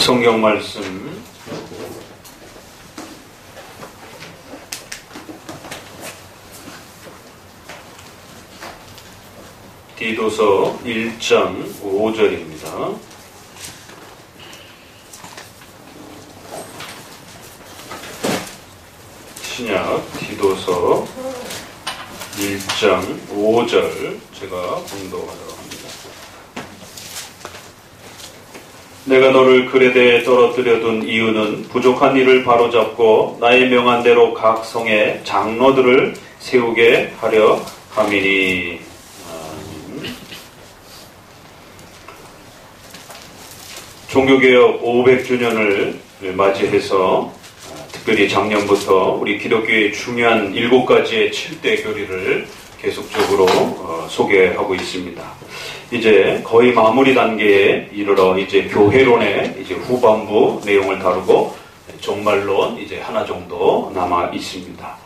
성경 말씀 디도서 1장 5절입니다. 신약 디도서 1장 5절 제가 봉독하도록 합니다. 내가 너를 그레데에 떨어뜨려 둔 이유는 부족한 일을 바로잡고 나의 명한대로 각 성에 장로들을 세우게 하려 함이니. 종교개혁 500주년을 맞이해서 특별히 작년부터 우리 기독교의 중요한 7가지의 7대 교리를 계속적으로 소개하고 있습니다. 이제 거의 마무리 단계에 이르러 이제 교회론의 이제 후반부 내용을 다루고 종말론 이제 하나 정도 남아 있습니다.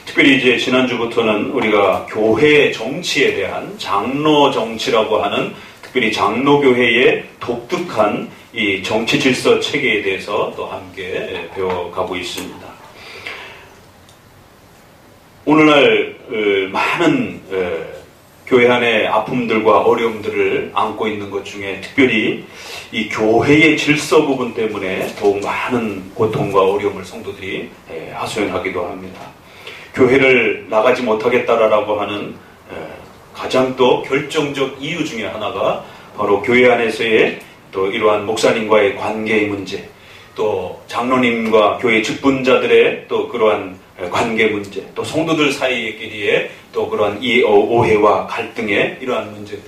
특별히 이제 지난주부터는 우리가 교회 정치에 대한 장로 정치라고 하는 특별히 장로교회의 독특한 이 정치 질서 체계에 대해서 또 함께 배워가고 있습니다. 오늘날 많은 교회 안의 아픔들과 어려움들을 안고 있는 것 중에 특별히 이 교회의 질서 부분 때문에 더욱 많은 고통과 어려움을 성도들이 하소연하기도 합니다. 교회를 나가지 못하겠다라고 하는 가장 또 결정적 이유 중에 하나가 바로 교회 안에서의 또 이러한 목사님과의 관계의 문제, 또 장로님과 교회 직분자들의 또 그러한 관계 문제, 또 성도들 사이끼리의 또 그러한 오해와 갈등의 이러한 문제들.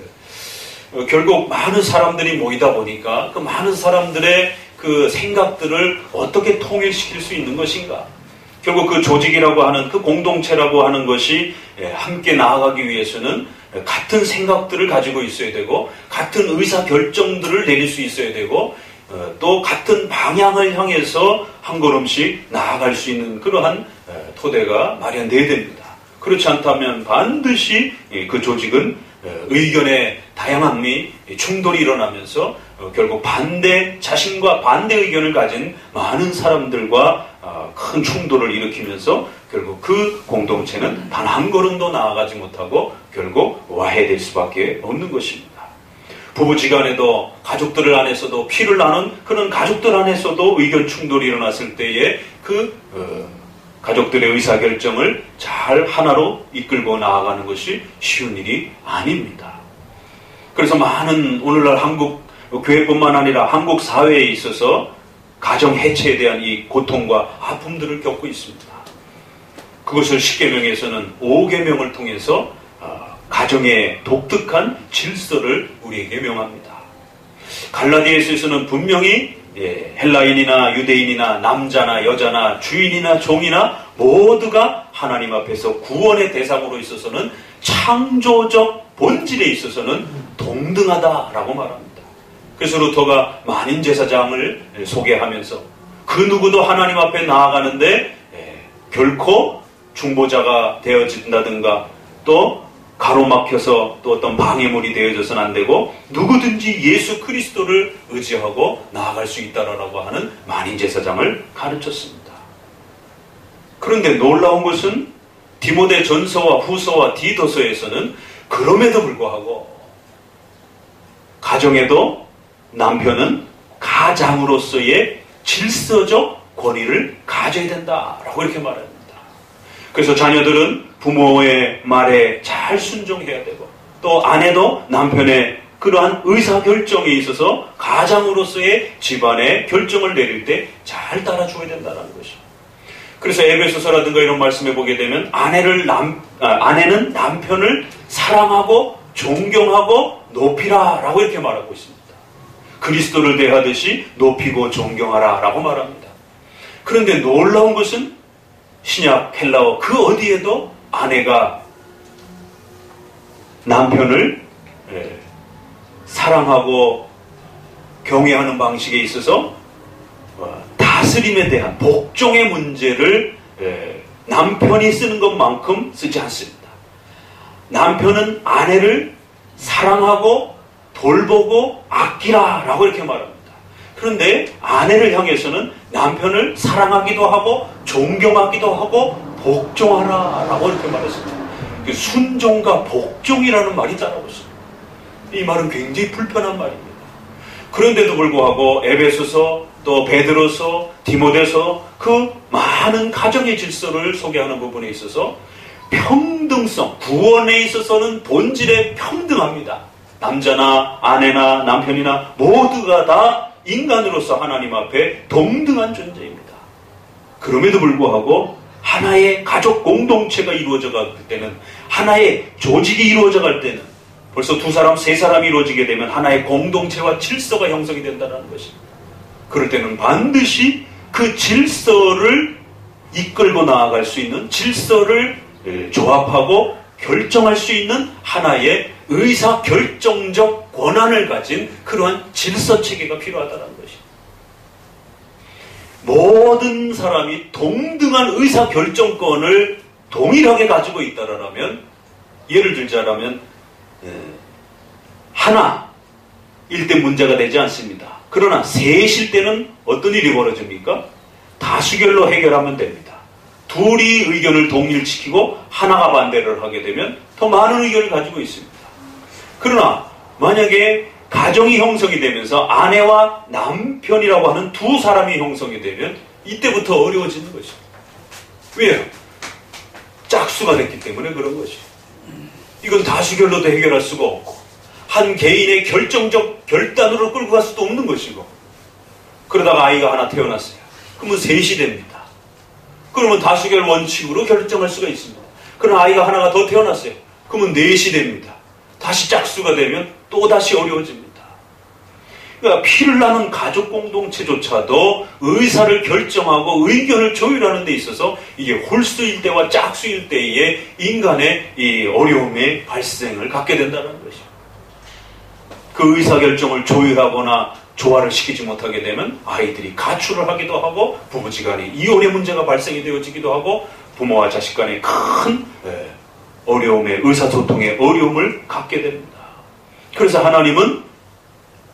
결국 많은 사람들이 모이다 보니까 그 많은 사람들의 그 생각들을 어떻게 통일시킬 수 있는 것인가? 결국 그 조직이라고 하는 그 공동체라고 하는 것이 함께 나아가기 위해서는 같은 생각들을 가지고 있어야 되고 같은 의사 결정들을 내릴 수 있어야 되고 또 같은 방향을 향해서 한 걸음씩 나아갈 수 있는 그러한 토대가 마련돼야 됩니다. 그렇지 않다면 반드시 그 조직은 의견의 다양함이 충돌이 일어나면서 결국 자신과 반대 의견을 가진 많은 사람들과 큰 충돌을 일으키면서 결국 그 공동체는 단 한 걸음도 나아가지 못하고 결국 와해될 수밖에 없는 것입니다. 부부지간에도 가족들 안에서도 피를 나눈 그런 가족들 안에서도 의견 충돌이 일어났을 때에 그 가족들의 의사결정을 잘 하나로 이끌고 나아가는 것이 쉬운 일이 아닙니다. 그래서 많은 오늘날 한국 교회뿐만 아니라 한국 사회에 있어서 가정 해체에 대한 이 고통과 아픔들을 겪고 있습니다. 그것을 10계명에서는 5계명을 통해서 가정의 독특한 질서를 우리에게 명합니다. 갈라디아서에서는 분명히 헬라인이나 유대인이나 남자나 여자나 주인이나 종이나 모두가 하나님 앞에서 구원의 대상으로 있어서는 창조적 본질에 있어서는 동등하다라고 말합니다. 그래서 루터가 만인제사장을 소개하면서 그 누구도 하나님 앞에 나아가는데 결코 중보자가 되어진다든가 또 가로막혀서 또 어떤 방해물이 되어져서는 안 되고 누구든지 예수 그리스도를 의지하고 나아갈 수 있다라고 하는 만인제사장을 가르쳤습니다. 그런데 놀라운 것은 디모데 전서와 후서와 디도서에서는 그럼에도 불구하고 가정에도 남편은 가장으로서의 질서적 권위를 가져야 된다라고 이렇게 말합니다. 그래서 자녀들은 부모의 말에 잘 순종해야 되고 또 아내도 남편의 그러한 의사결정에 있어서 가장으로서의 집안의 결정을 내릴 때 잘 따라줘야 된다는 것입니다. 그래서 에베소서라든가 이런 말씀에 보게 되면 아내는 남편을 사랑하고 존경하고 높이라 라고 이렇게 말하고 있습니다. 그리스도를 대하듯이 높이고 존경하라 라고 말합니다. 그런데 놀라운 것은 신약 헬라어 그 어디에도 아내가 남편을 사랑하고 경외하는 방식에 있어서 다스림에 대한 복종의 문제를 남편이 쓰는 것만큼 쓰지 않습니다. 남편은 아내를 사랑하고 돌보고 아끼라 라고 이렇게 말합니다. 그런데 아내를 향해서는 남편을 사랑하기도 하고 존경하기도 하고 복종하라라고 이렇게 말했습니다. 순종과 복종이라는 말이 따라오습니다. 이 말은 굉장히 불편한 말입니다. 그런데도 불구하고 에베소서 또 베드로서 디모데서 그 많은 가정의 질서를 소개하는 부분에 있어서 평등성, 구원에 있어서는 본질에 평등합니다. 남자나 아내나 남편이나 모두가 다 인간으로서 하나님 앞에 동등한 존재입니다. 그럼에도 불구하고 하나의 가족 공동체가 이루어져 갈 때는, 하나의 조직이 이루어져 갈 때는 벌써 2사람, 3사람이 이루어지게 되면 하나의 공동체와 질서가 형성이 된다는 것입니다. 그럴 때는 반드시 그 질서를 이끌고 나아갈 수 있는, 질서를 조합하고 결정할 수 있는 하나의 의사결정적 권한을 가진 그러한 질서체계가 필요하다는 것입니다. 모든 사람이 동등한 의사결정권을 동일하게 가지고 있다라면, 예를 들자면 하나일 때 문제가 되지 않습니다. 그러나 셋일 때는 어떤 일이 벌어집니까? 다수결로 해결하면 됩니다. 둘이 의견을 동일시키고 하나가 반대를 하게 되면 더 많은 의견을 가지고 있습니다. 그러나 만약에 가정이 형성이 되면서 아내와 남편이라고 하는 2사람이 형성이 되면 이때부터 어려워지는 것입니다. 왜요? 짝수가 됐기 때문에 그런 것이죠. 이건 다수결로도 해결할 수가 없고 한 개인의 결정적 결단으로 끌고 갈 수도 없는 것이고, 그러다가 아이가 하나 태어났어요. 그러면 3이 됩니다. 그러면 다수결 원칙으로 결정할 수가 있습니다. 그러나 아이가 하나가 더 태어났어요. 그러면 4이 됩니다. 다시 짝수가 되면 또다시 어려워집니다. 그러니까 피를 나눈 가족 공동체조차도 의사를 결정하고 의견을 조율하는 데 있어서 이게 홀수일 때와 짝수일 때의 인간의 이 어려움의 발생을 갖게 된다는 것이죠. 그 의사결정을 조율하거나 조화를 시키지 못하게 되면 아이들이 가출을 하기도 하고 부부지간에 이혼의 문제가 발생이 되어지기도 하고 부모와 자식 간에 큰 어려움의, 의사소통의 어려움을 갖게 됩니다. 그래서 하나님은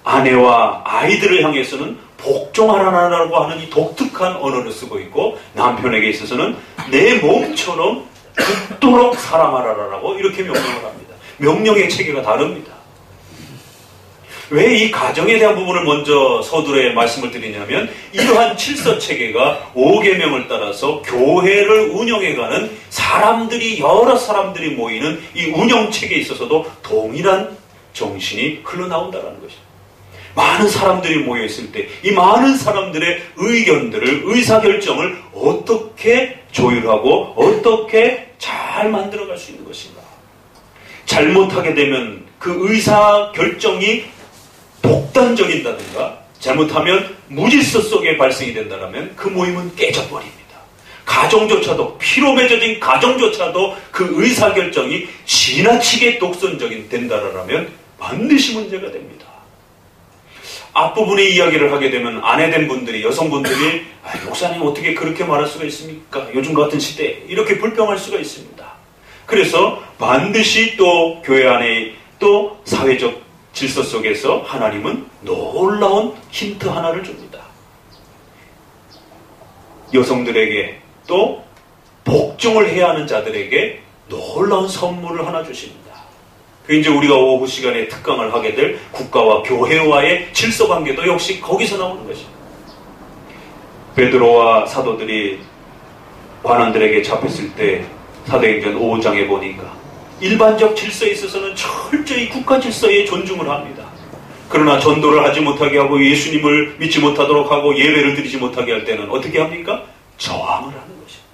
아내와 아이들을 향해서는 복종하라고 하는 이 독특한 언어를 쓰고 있고, 남편에게 있어서는 내 몸처럼 죽도록 사랑하라라고 이렇게 명령을 합니다. 명령의 체계가 다릅니다. 왜 이 가정에 대한 부분을 먼저 서두에 말씀을 드리냐면, 이러한 질서체계가 5계명을 따라서 교회를 운영해가는 사람들이, 여러 사람들이 모이는 이 운영체계에 있어서도 동일한 정신이 흘러나온다는 것입니다. 많은 사람들이 모여있을 때 이 많은 사람들의 의견들을, 의사결정을 어떻게 조율하고 어떻게 잘 만들어갈 수 있는 것인가. 잘못하게 되면 그 의사결정이 독단적이다든가 잘못하면 무질서 속에 발생이 된다면 그 모임은 깨져버립니다. 가정조차도, 피로 맺어진 가정조차도 그 의사결정이 지나치게 독선적인 된다라면 반드시 문제가 됩니다. 앞부분의 이야기를 하게 되면 아내된 분들이, 여성분들이 목사님 어떻게 그렇게 말할 수가 있습니까? 요즘 같은 시대에 이렇게 불평할 수가 있습니다. 그래서 반드시 또 교회 안에 또 사회적 질서 속에서 하나님은 놀라운 힌트 하나를 줍니다. 여성들에게 또 복종을 해야 하는 자들에게 놀라운 선물을 하나 주십니다. 그 이제 우리가 오후 시간에 특강을 하게 될 국가와 교회와의 질서 관계도 역시 거기서 나오는 것입니다. 베드로와 사도들이 관원들에게 잡혔을 때 사도행전 5장에 보니까 일반적 질서에 있어서는 철저히 국가 질서에 존중을 합니다. 그러나 전도를 하지 못하게 하고 예수님을 믿지 못하도록 하고 예배를 드리지 못하게 할 때는 어떻게 합니까? 저항을 하는 것입니다.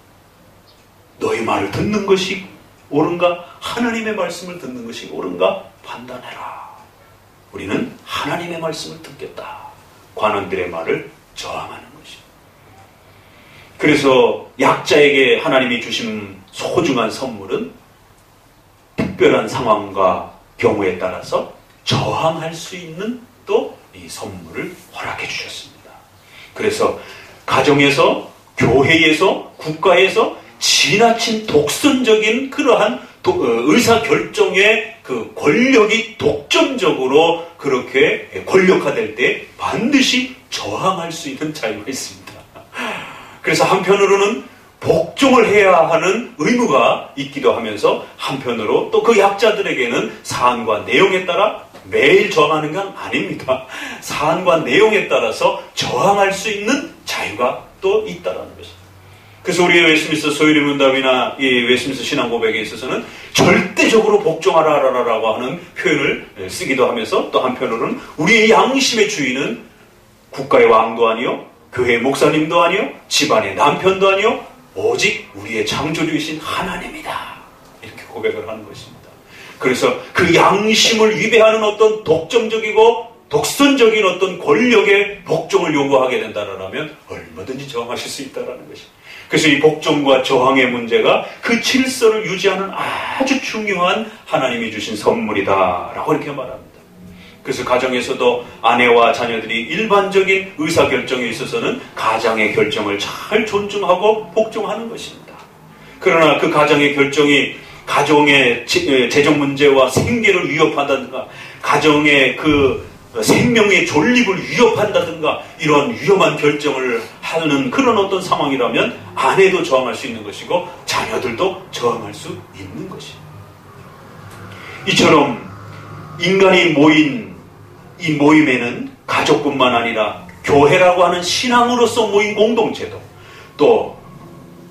너희 말을 듣는 것이 옳은가? 하나님의 말씀을 듣는 것이 옳은가? 판단해라. 우리는 하나님의 말씀을 듣겠다. 관원들의 말을 저항하는 것입니다. 그래서 약자에게 하나님이 주신 소중한 선물은 특별한 상황과 경우에 따라서 저항할 수 있는 또 이 선물을 허락해 주셨습니다. 그래서 가정에서, 교회에서, 국가에서 지나친 독선적인 그러한 의사결정의 그 권력이 독점적으로 그렇게 권력화될 때 반드시 저항할 수 있는 자유가 있습니다. 그래서 한편으로는 복종을 해야 하는 의무가 있기도 하면서 한편으로 또 그 약자들에게는 사안과 내용에 따라 매일 저항하는 건 아닙니다. 사안과 내용에 따라서 저항할 수 있는 자유가 또 있다라는 것입니다. 그래서 우리의 웨스트민스터 소유리 문답이나 이 웨스트민스터 신앙 고백에 있어서는 절대적으로 복종하라라고 하는 표현을 쓰기도 하면서 또 한편으로는 우리의 양심의 주인은 국가의 왕도 아니요, 교회의 목사님도 아니요, 집안의 남편도 아니요, 오직 우리의 창조주이신 하나님이다. 이렇게 고백을 하는 것입니다. 그래서 그 양심을 위배하는 어떤 독점적이고 독선적인 어떤 권력의 복종을 요구하게 된다면 얼마든지 저항하실 수 있다는 것입니다. 그래서 이 복종과 저항의 문제가 그 질서를 유지하는 아주 중요한 하나님이 주신 선물이다라고 이렇게 말합니다. 그래서 가정에서도 아내와 자녀들이 일반적인 의사결정에 있어서는 가장의 결정을 잘 존중하고 복종하는 것입니다. 그러나 그 가정의 결정이 가정의 재정 문제와 생계를 위협한다든가 가정의 그 생명의 존립을 위협한다든가 이런 위험한 결정을 하는 그런 어떤 상황이라면 아내도 저항할 수 있는 것이고 자녀들도 저항할 수 있는 것입니다. 이처럼 인간이 모인 이 모임에는 가족뿐만 아니라 교회라고 하는 신앙으로서 모인 공동체도 또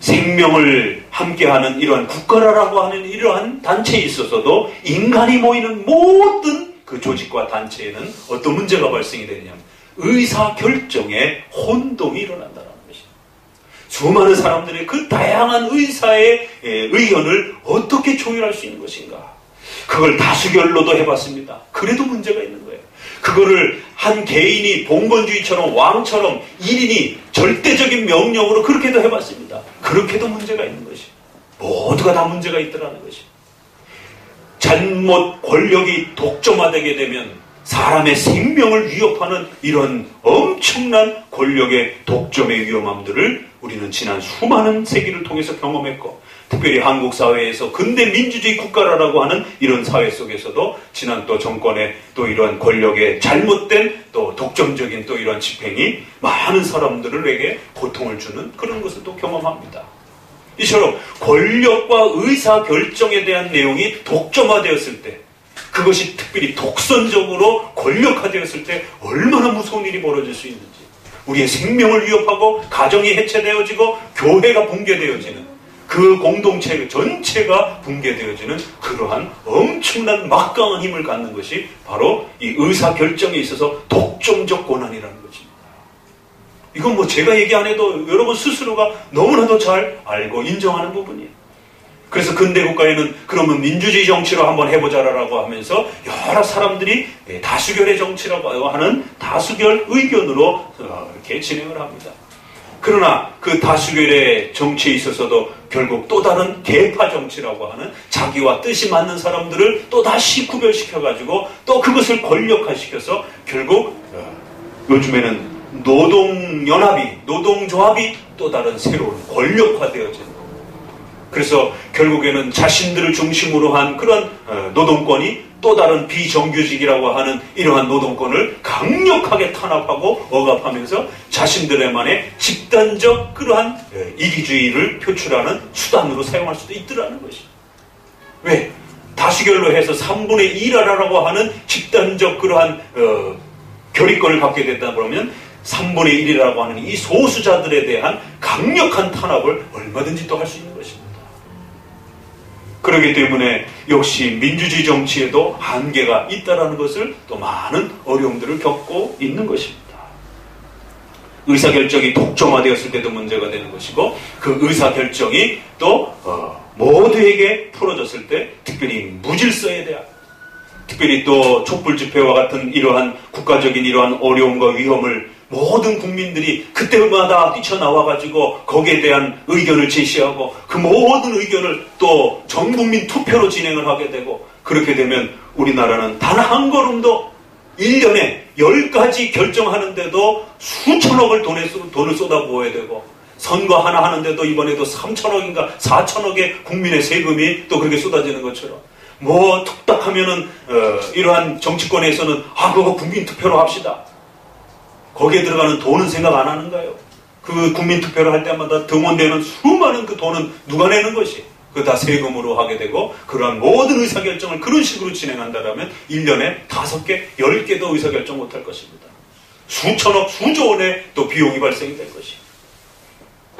생명을 함께하는 이러한 국가라고 하는 이러한 단체에 있어서도 인간이 모이는 모든 그 조직과 단체에는 어떤 문제가 발생이 되느냐면 의사결정에 혼동이 일어난다는 것입니다. 수많은 사람들의 그 다양한 의사의 의견을 어떻게 조율할 수 있는 것인가. 그걸 다수결로도 해봤습니다. 그래도 문제가 있는 거예요. 그거를 한 개인이 봉건주의처럼 왕처럼 1인이 절대적인 명령으로 그렇게도 해봤습니다. 그렇게도 문제가 있는 것입니다. 모두가 다 문제가 있더라는 것입니다. 잘못 권력이 독점화되게 되면 사람의 생명을 위협하는 이런 엄청난 권력의 독점의 위험함들을 우리는 지난 수많은 세기를 통해서 경험했고 특별히 한국 사회에서 근대 민주주의 국가라고 하는 이런 사회 속에서도 지난 또 정권의 또 이러한 권력의 잘못된 또 독점적인 또 이러한 집행이 많은 사람들에게 고통을 주는 그런 것을 또 경험합니다. 이처럼 권력과 의사결정에 대한 내용이 독점화되었을 때 그것이 특별히 독선적으로 권력화되었을 때 얼마나 무서운 일이 벌어질 수 있는지 우리의 생명을 위협하고 가정이 해체되어지고 교회가 붕괴되어지는 그 공동체 전체가 붕괴되어지는 그러한 엄청난 막강한 힘을 갖는 것이 바로 이 의사결정에 있어서 독점적 권한이라는 것입니다. 이건 뭐 제가 얘기 안 해도 여러분 스스로가 너무나도 잘 알고 인정하는 부분이에요. 그래서 근대 국가에는 그러면 민주주의 정치로 한번 해보자라고 하면서 여러 사람들이 다수결의 정치라고 하는 다수결 의견으로 이렇게 진행을 합니다. 그러나 그 다수결의 정치에 있어서도 결국 또 다른 계파 정치라고 하는 자기와 뜻이 맞는 사람들을 또 다시 구별시켜가지고 또 그것을 권력화시켜서 결국 요즘에는 노동연합이, 노동조합이 또 다른 새로운 권력화되어지는 겁니다. 그래서 결국에는 자신들을 중심으로 한 그런 노동권이 또 다른 비정규직이라고 하는 이러한 노동권을 강력하게 탄압하고 억압하면서 자신들만의 집단적 그러한 이기주의를 표출하는 수단으로 사용할 수도 있더라는 것이죠. 왜? 다수결로 해서 3분의 1하라고 하는 집단적 그러한 결의권을 갖게 됐다 그러면 3분의 1이라고 하는 이 소수자들에 대한 강력한 탄압을 얼마든지 또 할 수 있는 것입니다. 그렇기 때문에 역시 민주주의 정치에도 한계가 있다는 것을 또 많은 어려움들을 겪고 있는 것입니다. 의사결정이 독점화되었을 때도 문제가 되는 것이고 그 의사결정이 또 모두에게 풀어졌을 때 특별히 무질서에 대한 특별히 또 촛불집회와 같은 이러한 국가적인 이러한 어려움과 위험을 모든 국민들이 그때마다 뛰쳐나와가지고 거기에 대한 의견을 제시하고 그 모든 의견을 또 전국민 투표로 진행을 하게 되고 그렇게 되면 우리나라는 단 한 걸음도 1년에 10가지 결정하는데도 수천억을 돈을 쏟아부어야 되고 선거 하나 하는데도 이번에도 3천억인가 4천억의 국민의 세금이 또 그렇게 쏟아지는 것처럼 뭐 툭딱 하면은 이러한 정치권에서는 그거 국민투표로 합시다. 거기에 들어가는 돈은 생각 안 하는가요? 그 국민투표를 할 때마다 등원되는 수많은 그 돈은 누가 내는 것이? 그거 다 세금으로 하게 되고, 그러한 모든 의사결정을 그런 식으로 진행한다면 1년에 5개, 10개도 의사결정 못할 것입니다. 수천억, 수조 원의 또 비용이 발생이 될 것이고.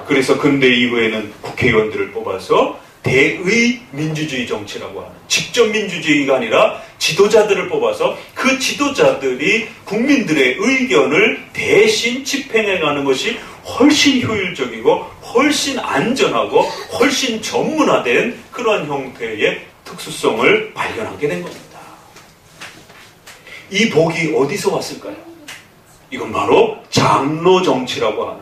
그래서 근대 이후에는 국회의원들을 뽑아서 대의 민주주의 정치라고 하는, 직접 민주주의가 아니라 지도자들을 뽑아서 그 지도자들이 국민들의 의견을 대신 집행해가는 것이 훨씬 효율적이고 훨씬 안전하고 훨씬 전문화된 그러한 형태의 특수성을 발견하게 된 겁니다. 이 복이 어디서 왔을까요? 이건 바로 장로 정치라고 하는,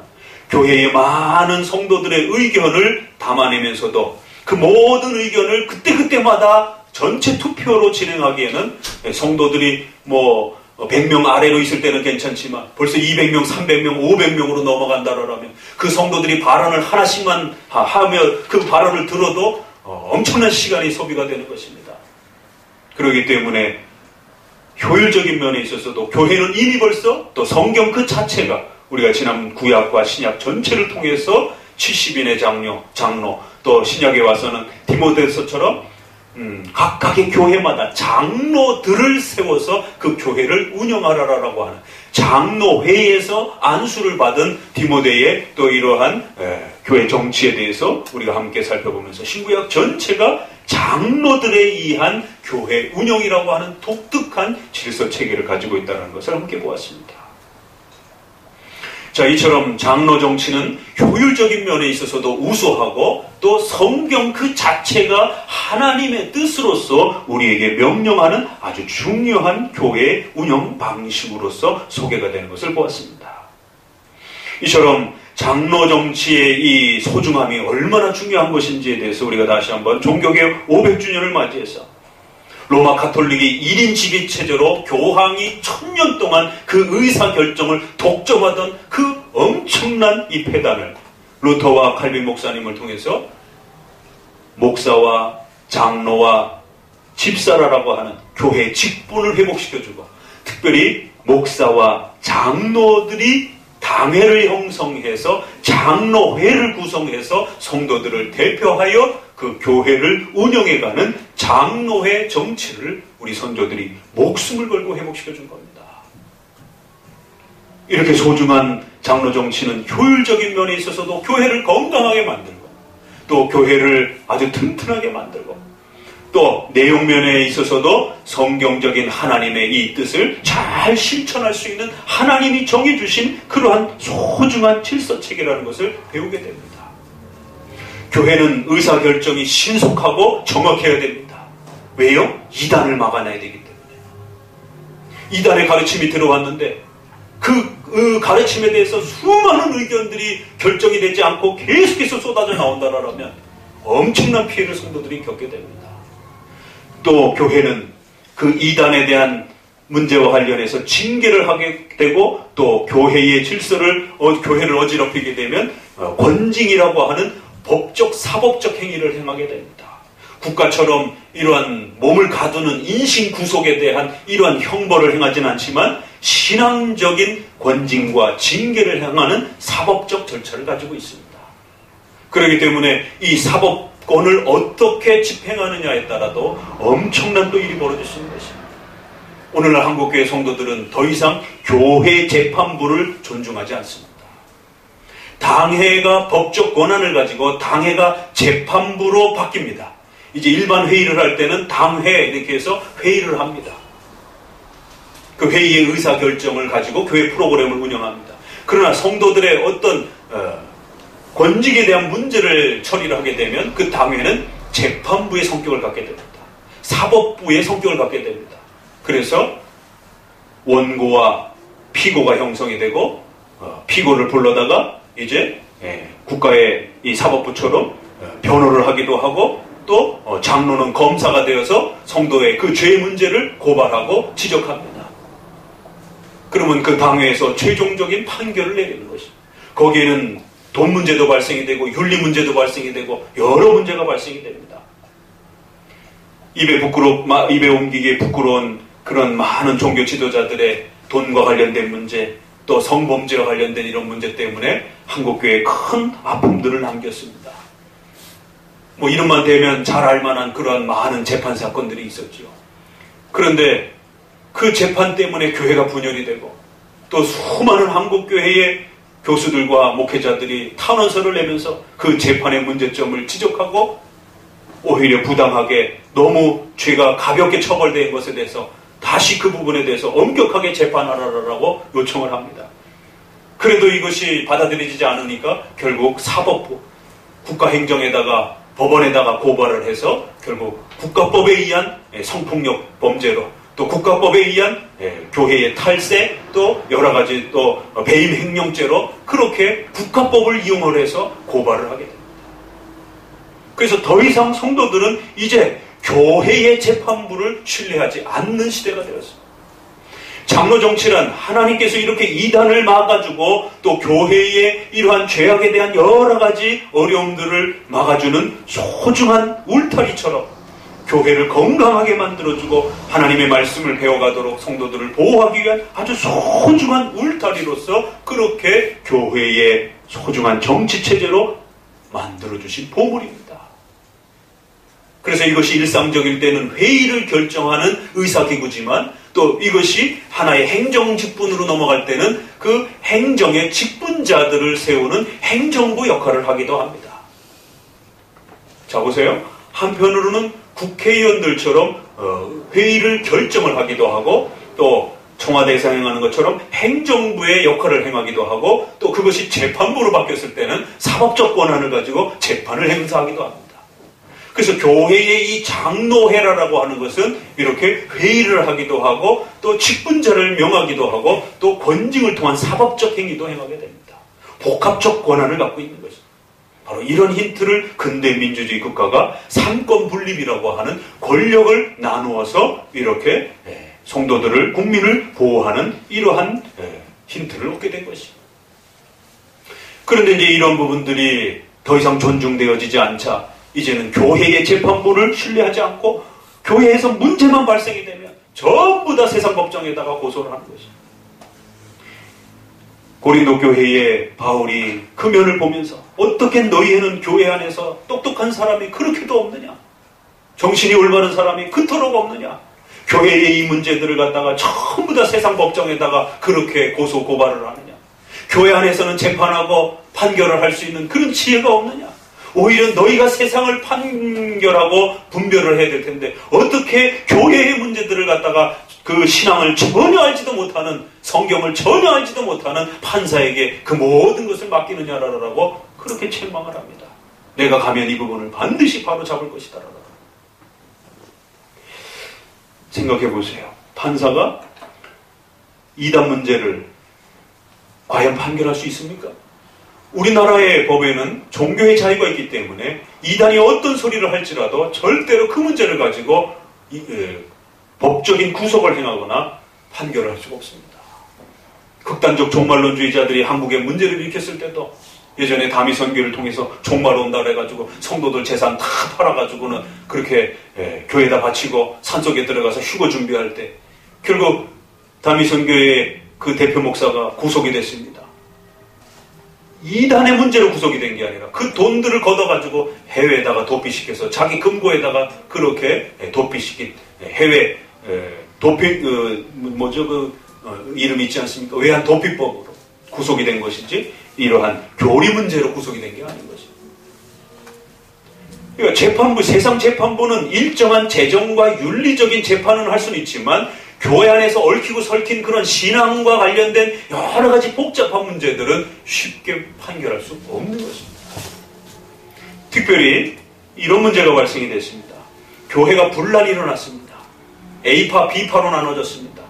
교회의 많은 성도들의 의견을 담아내면서도 그 모든 의견을 그때그때마다 전체 투표로 진행하기에는 성도들이 100명 아래로 있을 때는 괜찮지만 벌써 200명, 300명, 500명으로 넘어간다라면 그 성도들이 발언을 하나씩만 하며 그 발언을 들어도 엄청난 시간이 소비가 되는 것입니다. 그렇기 때문에 효율적인 면에 있어서도 교회는 이미 벌써 또 성경 그 자체가 우리가 지난 구약과 신약 전체를 통해서 70인의 장로 또 신약에 와서는 디모데서처럼 각각의 교회마다 장로들을 세워서 그 교회를 운영하라라고 하는 장로회에서 안수를 받은 디모데의 또 이러한 교회 정치에 대해서 우리가 함께 살펴보면서 신구약 전체가 장로들에 의한 교회 운영이라고 하는 독특한 질서 체계를 가지고 있다는 것을 함께 보았습니다. 자, 이처럼 장로 정치는 효율적인 면에 있어서도 우수하고 또 성경 그 자체가 하나님의 뜻으로서 우리에게 명령하는 아주 중요한 교회 운영 방식으로서 소개가 되는 것을 보았습니다. 이처럼 장로 정치의 이 소중함이 얼마나 중요한 것인지에 대해서 우리가 다시 한번 종교개혁 500주년을 맞이해서 로마 가톨릭이 1인 지배 체제로 교황이 1000년 동안 그 의사결정을 독점하던 그 엄청난 이 폐단을 루터와 칼빈 목사님을 통해서 목사와 장로와 집사라라고 하는 교회의 직분을 회복시켜주고, 특별히 목사와 장로들이 당회를 형성해서 장로회를 구성해서 성도들을 대표하여 그 교회를 운영해가는 장로회 정치를 우리 선조들이 목숨을 걸고 회복시켜준 겁니다. 이렇게 소중한 장로 정치는 효율적인 면에 있어서도 교회를 건강하게 만들고, 또 교회를 아주 튼튼하게 만들고, 또 내용면에 있어서도 성경적인 하나님의 이 뜻을 잘 실천할 수 있는 하나님이 정해주신 그러한 소중한 질서체계라는 것을 배우게 됩니다. 교회는 의사결정이 신속하고 정확해야 됩니다. 왜요? 이단을 막아내야 되기 때문에. 이단의 가르침이 들어왔는데 그 가르침에 대해서 수많은 의견들이 결정이 되지 않고 계속해서 쏟아져 나온다라면 엄청난 피해를 성도들이 겪게 됩니다. 또 교회는 그 이단에 대한 문제와 관련해서 징계를 하게 되고, 또 교회의 질서를 교회를 어지럽히게 되면 권징이라고 하는 법적 사법적 행위를 행하게 됩니다. 국가처럼 이러한 몸을 가두는 인신 구속에 대한 이러한 형벌을 행하지는 않지만 신앙적인 권징과 징계를 행하는 사법적 절차를 가지고 있습니다. 그렇기 때문에 이 사법권을 어떻게 집행하느냐에 따라도 엄청난 또 일이 벌어질 수 있는 것입니다. 오늘날 한국교회 성도들은 더 이상 교회 재판부를 존중하지 않습니다. 당회가 법적 권한을 가지고 당회가 재판부로 바뀝니다. 이제 일반 회의를 할 때는 당회 이렇게 해서 회의를 합니다. 그 회의의 의사결정을 가지고 교회 프로그램을 운영합니다. 그러나 성도들의 어떤 권직에 대한 문제를 처리를 하게 되면 그 당회는 재판부의 성격을 갖게 됩니다. 사법부의 성격을 갖게 됩니다. 그래서 원고와 피고가 형성이 되고 피고를 불러다가 이제 국가의 이 사법부처럼 변호를 하기도 하고, 또 장로는 검사가 되어서 성도의 그 죄 문제를 고발하고 지적합니다. 그러면 그 당회에서 최종적인 판결을 내리는 것입니다. 거기에는 돈 문제도 발생이 되고 윤리 문제도 발생이 되고 여러 문제가 발생이 됩니다. 입에 옮기기에 부끄러운 그런 많은 종교 지도자들의 돈과 관련된 문제, 또 성범죄와 관련된 이런 문제 때문에 한국교회에 큰 아픔들을 남겼습니다. 뭐 이름만 대면 잘 알만한 그러한 많은 재판 사건들이 있었죠. 그런데 그 재판 때문에 교회가 분열이 되고 또 수많은 한국교회의 교수들과 목회자들이 탄원서를 내면서 그 재판의 문제점을 지적하고 오히려 부당하게 너무 죄가 가볍게 처벌된 것에 대해서 다시 그 부분에 대해서 엄격하게 재판하라고 요청을 합니다. 그래도 이것이 받아들여지지 않으니까 결국 사법부, 국가행정에다가 법원에다가 고발을 해서 결국 국가법에 의한 성폭력 범죄로 또 국가법에 의한 교회의 탈세 또 여러 가지 또 배임 횡령죄로 그렇게 국가법을 이용을 해서 고발을 하게 됩니다. 그래서 더 이상 성도들은 이제 교회의 재판부를 신뢰하지 않는 시대가 되었습니다. 장로 정치란 하나님께서 이렇게 이단을 막아주고 또 교회의 이러한 죄악에 대한 여러 가지 어려움들을 막아주는 소중한 울타리처럼 교회를 건강하게 만들어주고 하나님의 말씀을 배워가도록 성도들을 보호하기 위한 아주 소중한 울타리로서 그렇게 교회의 소중한 정치체제로 만들어주신 보물입니다. 그래서 이것이 일상적일 때는 회의를 결정하는 의사기구지만 또 이것이 하나의 행정직분으로 넘어갈 때는 그 행정의 직분자들을 세우는 행정부 역할을 하기도 합니다. 자 보세요. 한편으로는 국회의원들처럼 회의를 결정을 하기도 하고 또 청와대에서 행하는 것처럼 행정부의 역할을 행하기도 하고 또 그것이 재판부로 바뀌었을 때는 사법적 권한을 가지고 재판을 행사하기도 합니다. 그래서 교회의 이 장로회라고 하는 것은 이렇게 회의를 하기도 하고 또 직분자를 명하기도 하고 또 권징을 통한 사법적 행위도 행하게 됩니다. 복합적 권한을 갖고 있는 것입니다. 바로 이런 힌트를 근대 민주주의 국가가 삼권 분립이라고 하는 권력을 나누어서 이렇게 성도들을 국민을 보호하는 이러한 힌트를 얻게 된 것입니다. 그런데 이제 이런 부분들이 더 이상 존중되어지지 않자 이제는 교회의 재판부를 신뢰하지 않고 교회에서 문제만 발생이 되면 전부 다 세상 법정에다가 고소를 하는 것입니다. 고린도 교회의 바울이 그 면을 보면서 어떻게 너희에는 교회 안에서 똑똑한 사람이 그렇게도 없느냐? 정신이 올바른 사람이 그토록 없느냐? 교회의 이 문제들을 갖다가 전부 다 세상 법정에다가 그렇게 고소 고발을 하느냐? 교회 안에서는 재판하고 판결을 할 수 있는 그런 지혜가 없느냐? 오히려 너희가 세상을 판결하고 분별을 해야 될 텐데 어떻게 교회의 문제들을 갖다가 그 신앙을 전혀 알지도 못하는 성경을 전혀 알지도 못하는 판사에게 그 모든 것을 맡기느냐라고 그렇게 책망을 합니다. 내가 가면 이 부분을 반드시 바로 잡을 것이다. 생각해 보세요. 판사가 이단 문제를 과연 판결할 수 있습니까? 우리나라의 법에는 종교의 자유가 있기 때문에 이단이 어떤 소리를 할지라도 절대로 그 문제를 가지고 법적인 구속을 행하거나 판결을 할 수가 없습니다. 극단적 종말론주의자들이 한국에 문제를 일으켰을 때도 예전에 다미 선교를 통해서 종말 온다 그래가지고 성도들 재산 다 팔아가지고는 그렇게 교회에다 바치고 산속에 들어가서 휴거 준비할 때 결국 다미 선교의 그 대표 목사가 구속이 됐습니다. 이단의 문제로 구속이 된 게 아니라 그 돈들을 걷어가지고 해외에다가 도피시켜서 자기 금고에다가 그렇게 도피시킨 해외 도피 이름이 있지 않습니까? 외환 도피법으로 구속이 된 것이지 이러한 교리 문제로 구속이 된 게 아닌 것입니다. 그러니까 재판부, 세상 재판부는 일정한 재정과 윤리적인 재판을 할 수는 있지만 교회 안에서 얽히고 설킨 그런 신앙과 관련된 여러 가지 복잡한 문제들은 쉽게 판결할 수 없는 것입니다. 특별히 이런 문제가 발생이 됐습니다. 교회가 분란이 일어났습니다. A파, B파로 나눠졌습니다.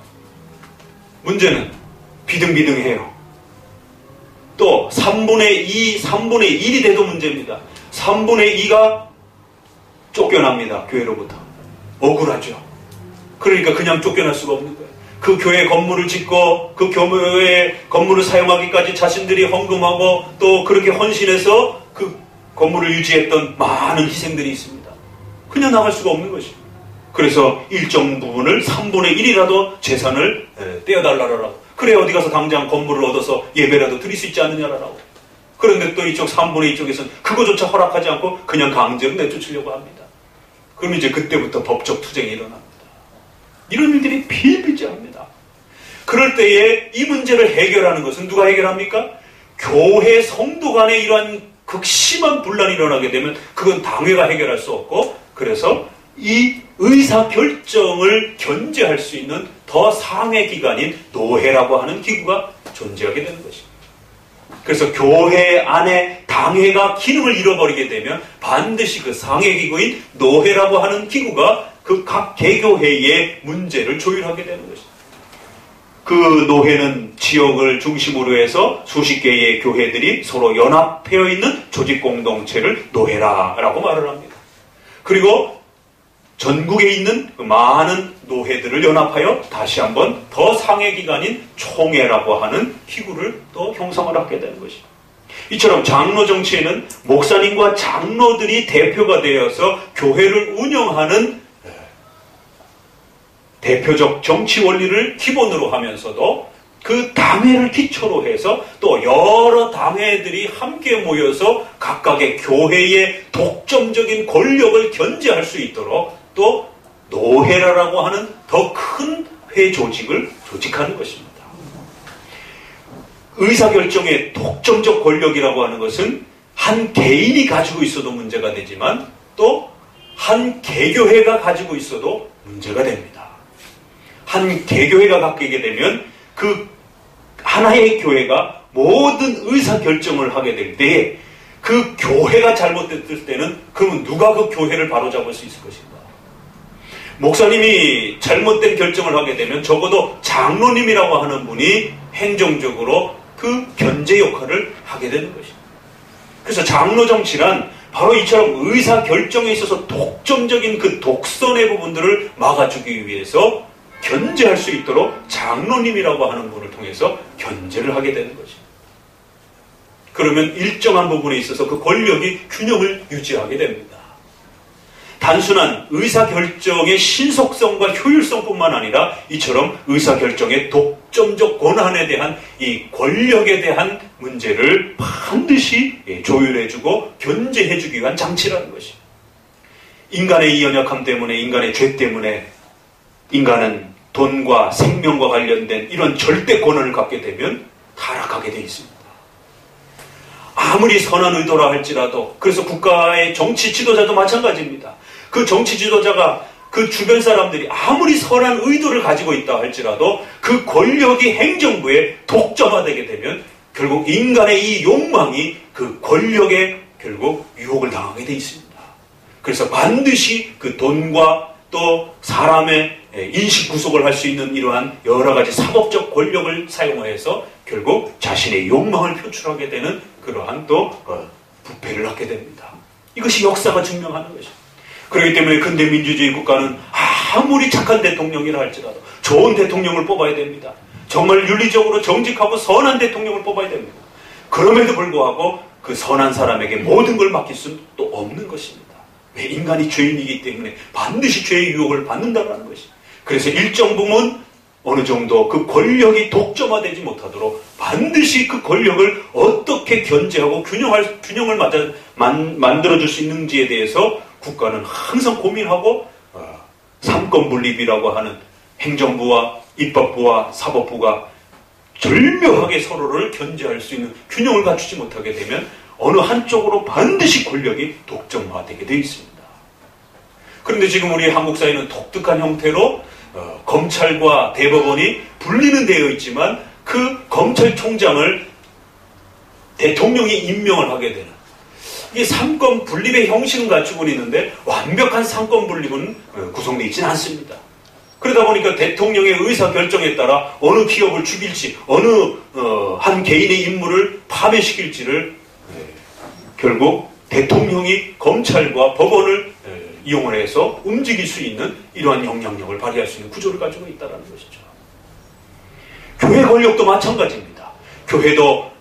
문제는 비등비등해요. 또 3분의 2, 3분의 1이 돼도 문제입니다. 3분의 2가 쫓겨납니다. 교회로부터. 억울하죠. 그러니까 그냥 쫓겨날 수가 없는 거예요. 그 교회 건물을 짓고 그 교회 건물을 사용하기까지 자신들이 헌금하고 또 그렇게 헌신해서 그 건물을 유지했던 많은 희생들이 있습니다. 그냥 나갈 수가 없는 것입니다. 그래서 일정 부분을 3분의 1이라도 재산을 떼어달라라고. 그래 어디 가서 당장 건물을 얻어서 예배라도 드릴 수 있지 않느냐라고. 그런데 또 이쪽 3분의 2쪽에서는 그거조차 허락하지 않고 그냥 강제로 내쫓으려고 합니다. 그럼 이제 그때부터 법적 투쟁이 일어납니다. 이런 일들이 비일비재합니다. 그럴 때에 이 문제를 해결하는 것은 누가 해결합니까? 교회 성도 간에 이러한 극심한 분란이 일어나게 되면 그건 당회가 해결할 수 없고, 그래서 이 의사결정을 견제할 수 있는 더 상회 기관인 노회라고 하는 기구가 존재하게 되는 것입니다. 그래서 교회 안에 당회가 기능을 잃어버리게 되면 반드시 그 상회 기구인 노회라고 하는 기구가 그 각 개교회의 문제를 조율하게 되는 것입니다. 그 노회는 지역을 중심으로 해서 수십 개의 교회들이 서로 연합되어 있는 조직 공동체를 노회라고 말을 합니다. 그리고 전국에 있는 그 많은 노회들을 연합하여 다시 한번 더 상회 기관인 총회라고 하는 기구를 또 형성을 하게 되는 것입니다. 이처럼 장로 정치에는 목사님과 장로들이 대표가 되어서 교회를 운영하는 대표적 정치 원리를 기본으로 하면서도 그 당회를 기초로 해서 또 여러 당회들이 함께 모여서 각각의 교회의 독점적인 권력을 견제할 수 있도록 또 노회라고 하는 더 큰 회 조직을 조직하는 것입니다. 의사결정의 독점적 권력이라고 하는 것은 한 개인이 가지고 있어도 문제가 되지만 또 한 개교회가 가지고 있어도 문제가 됩니다. 한 개교회가 갖게 되면 그 하나의 교회가 모든 의사결정을 하게 될 때에 그 교회가 잘못됐을 때는 그러면 누가 그 교회를 바로잡을 수 있을 것인가? 목사님이 잘못된 결정을 하게 되면 적어도 장로님이라고 하는 분이 행정적으로 그 견제 역할을 하게 되는 것입니다. 그래서 장로 정치란 바로 이처럼 의사결정에 있어서 독점적인 그 독선의 부분들을 막아주기 위해서 견제할 수 있도록 장로님이라고 하는 분을 통해서 견제를 하게 되는 것입니다. 그러면 일정한 부분에 있어서 그 권력이 균형을 유지하게 됩니다. 단순한 의사결정의 신속성과 효율성뿐만 아니라 이처럼 의사결정의 독점적 권한에 대한 이 권력에 대한 문제를 반드시 조율해주고 견제해주기 위한 장치라는 것입니다. 인간의 이 연약함 때문에, 인간의 죄 때문에 인간은 돈과 생명과 관련된 이런 절대 권한을 갖게 되면 타락하게 되어 있습니다. 아무리 선한 의도라 할지라도, 그래서 국가의 정치 지도자도 마찬가지입니다. 그 정치 지도자가 그 주변 사람들이 아무리 선한 의도를 가지고 있다 할지라도 그 권력이 행정부에 독점화되게 되면 결국 인간의 이 욕망이 그 권력에 결국 유혹을 당하게 되어 있습니다. 그래서 반드시 그 돈과 또 사람의 인식 구속을 할 수 있는 이러한 여러 가지 사법적 권력을 사용해서 결국 자신의 욕망을 표출하게 되는 그러한 또 부패를 낳게 됩니다. 이것이 역사가 증명하는 것입니다. 그렇기 때문에 근대 민주주의 국가는 아무리 착한 대통령이라 할지라도 좋은 대통령을 뽑아야 됩니다. 정말 윤리적으로 정직하고 선한 대통령을 뽑아야 됩니다. 그럼에도 불구하고 그 선한 사람에게 모든 걸 맡길 수는 또 없는 것입니다. 왜? 인간이 죄인이기 때문에 반드시 죄의 유혹을 받는다는 것입니다. 그래서 일정 부분 어느 정도 그 권력이 독점화되지 못하도록 반드시 그 권력을 어떻게 견제하고 균형을 만들어줄 수 있는지에 대해서 국가는 항상 고민하고 삼권 분립이라고 하는 행정부와 입법부와 사법부가 절묘하게 서로를 견제할 수 있는 균형을 갖추지 못하게 되면 어느 한쪽으로 반드시 권력이 독점화되게 되어 있습니다. 그런데 지금 우리 한국 사회는 독특한 형태로 검찰과 대법원이 분리는 되어 있지만 그 검찰총장을 대통령이 임명을 하게 되는 이 삼권 분립의 형식은 갖추고 있는데 완벽한 삼권 분립은 구성되어 있지는 않습니다. 그러다 보니까 대통령의 의사결정에 따라 어느 기업을 죽일지 어느 한 개인의 임무를 파면시킬지를 결국 대통령이 검찰과 법원을 이용을 해서 움직일 수 있는 이러한 영향력을 발휘할 수 있는 구조를 가지고 있다는 것이죠. 교회 권력도 마찬가지입니다. 교회도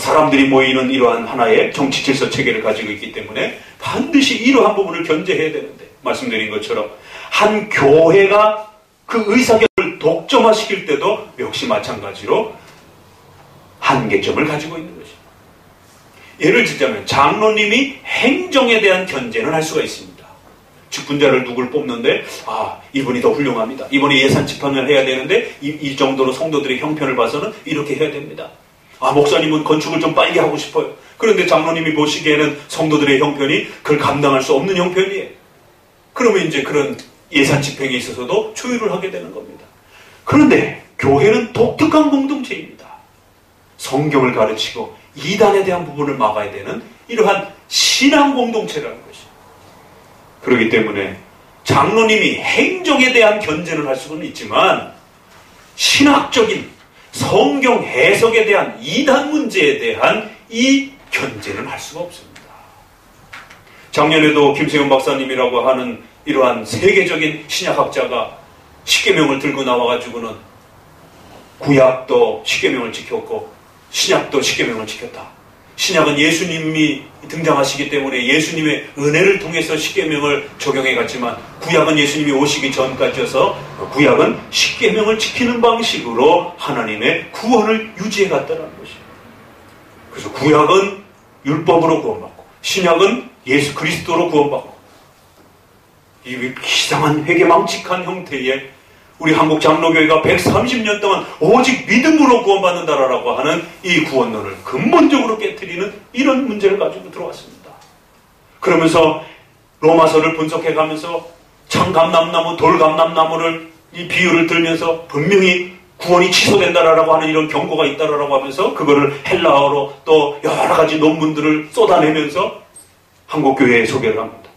사람들이 모이는 이러한 하나의 정치 질서 체계를 가지고 있기 때문에 반드시 이러한 부분을 견제해야 되는데 말씀드린 것처럼 한 교회가 그 의사결정을 독점화시킬 때도 역시 마찬가지로 한계점을 가지고 있는 것입니다. 예를 들자면 장로님이 행정에 대한 견제는 할 수가 있습니다. 직분자를 누굴 뽑는데 이분이 더 훌륭합니다. 이번에 예산 집행을 해야 되는데 이 정도로 성도들의 형편을 봐서는 이렇게 해야 됩니다. 목사님은 건축을 좀 빨리 하고 싶어요. 그런데 장로님이 보시기에는 성도들의 형편이 그걸 감당할 수 없는 형편이에요. 그러면 이제 그런 예산 집행에 있어서도 조율을 하게 되는 겁니다. 그런데 교회는 독특한 공동체입니다. 성경을 가르치고 이단에 대한 부분을 막아야 되는 이러한 신앙 공동체라는 것입니다. 그렇기 때문에 장로님이 행정에 대한 견제를 할 수는 있지만 신학적인 성경 해석에 대한 이단 문제에 대한 이 견제는 할 수가 없습니다. 작년에도 김세훈 박사님이라고 하는 이러한 세계적인 신약학자가 십계명을 들고 나와가지고는 구약도 십계명을 지켰고 신약도 십계명을 지켰다. 신약은 예수님이 등장하시기 때문에 예수님의 은혜를 통해서 십계명을 적용해 갔지만 구약은 예수님이 오시기 전까지여서 구약은 십계명을 지키는 방식으로 하나님의 구원을 유지해 갔다는 것이에요. 그래서 구약은 율법으로 구원받고 신약은 예수 그리스도로 구원받고 이 이상한 회개망측한 형태의 우리 한국 장로교회가 130년 동안 오직 믿음으로 구원받는다라고 하는 이 구원론을 근본적으로 깨트리는 이런 문제를 가지고 들어왔습니다. 그러면서 로마서를 분석해가면서 창감람나무, 돌감람나무를 이 비유를 들면서 분명히 구원이 취소된다라고 하는 이런 경고가 있다라고 하면서 그거를 헬라어로 또 여러 가지 논문들을 쏟아내면서 한국교회에 소개를 합니다.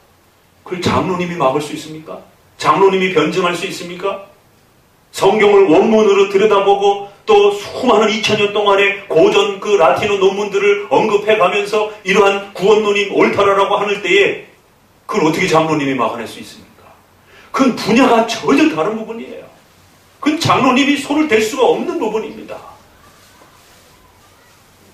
그걸 장로님이 막을 수 있습니까? 장로님이 변증할 수 있습니까? 성경을 원문으로 들여다보고 또 수많은 2000년 동안의 고전 그 라틴어 논문들을 언급해가면서 이러한 구원론이 옳다라고 하는 때에 그걸 어떻게 장로님이 막아낼 수 있습니까? 그건 분야가 전혀 다른 부분이에요. 그건 장로님이 손을 댈 수가 없는 부분입니다.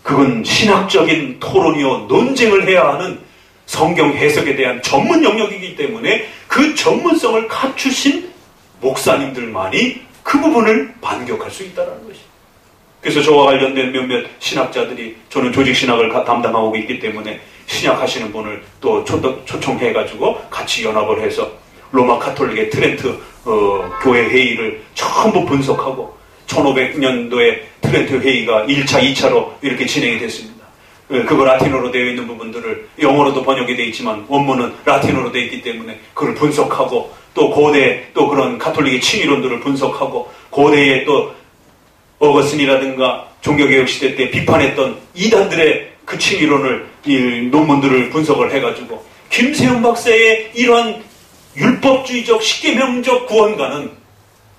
그건 신학적인 토론이요 논쟁을 해야 하는 성경 해석에 대한 전문 영역이기 때문에 그 전문성을 갖추신 목사님들만이 그 부분을 반격할 수 있다는 것입니다. 그래서 저와 관련된 몇몇 신학자들이 저는 조직신학을 담당하고 있기 때문에 신학하시는 분을 또 초청해가지고 같이 연합을 해서 로마 카톨릭의 트렌트 교회 회의를 전부 분석하고 1500년도에 트렌트 회의가 1차, 2차로 이렇게 진행이 됐습니다. 그거 라틴어로 되어 있는 부분들을 영어로도 번역이 되어 있지만 원문은 라틴어로 되어 있기 때문에 그걸 분석하고 또 고대 또 그런 가톨릭의 칭의론들을 분석하고 고대의 또 어거스틴이라든가 종교개혁 시대 때 비판했던 이단들의 그 칭의론을 이 논문들을 분석을 해가지고 김세훈 박사의 이러한 율법주의적 십계명적 구원가는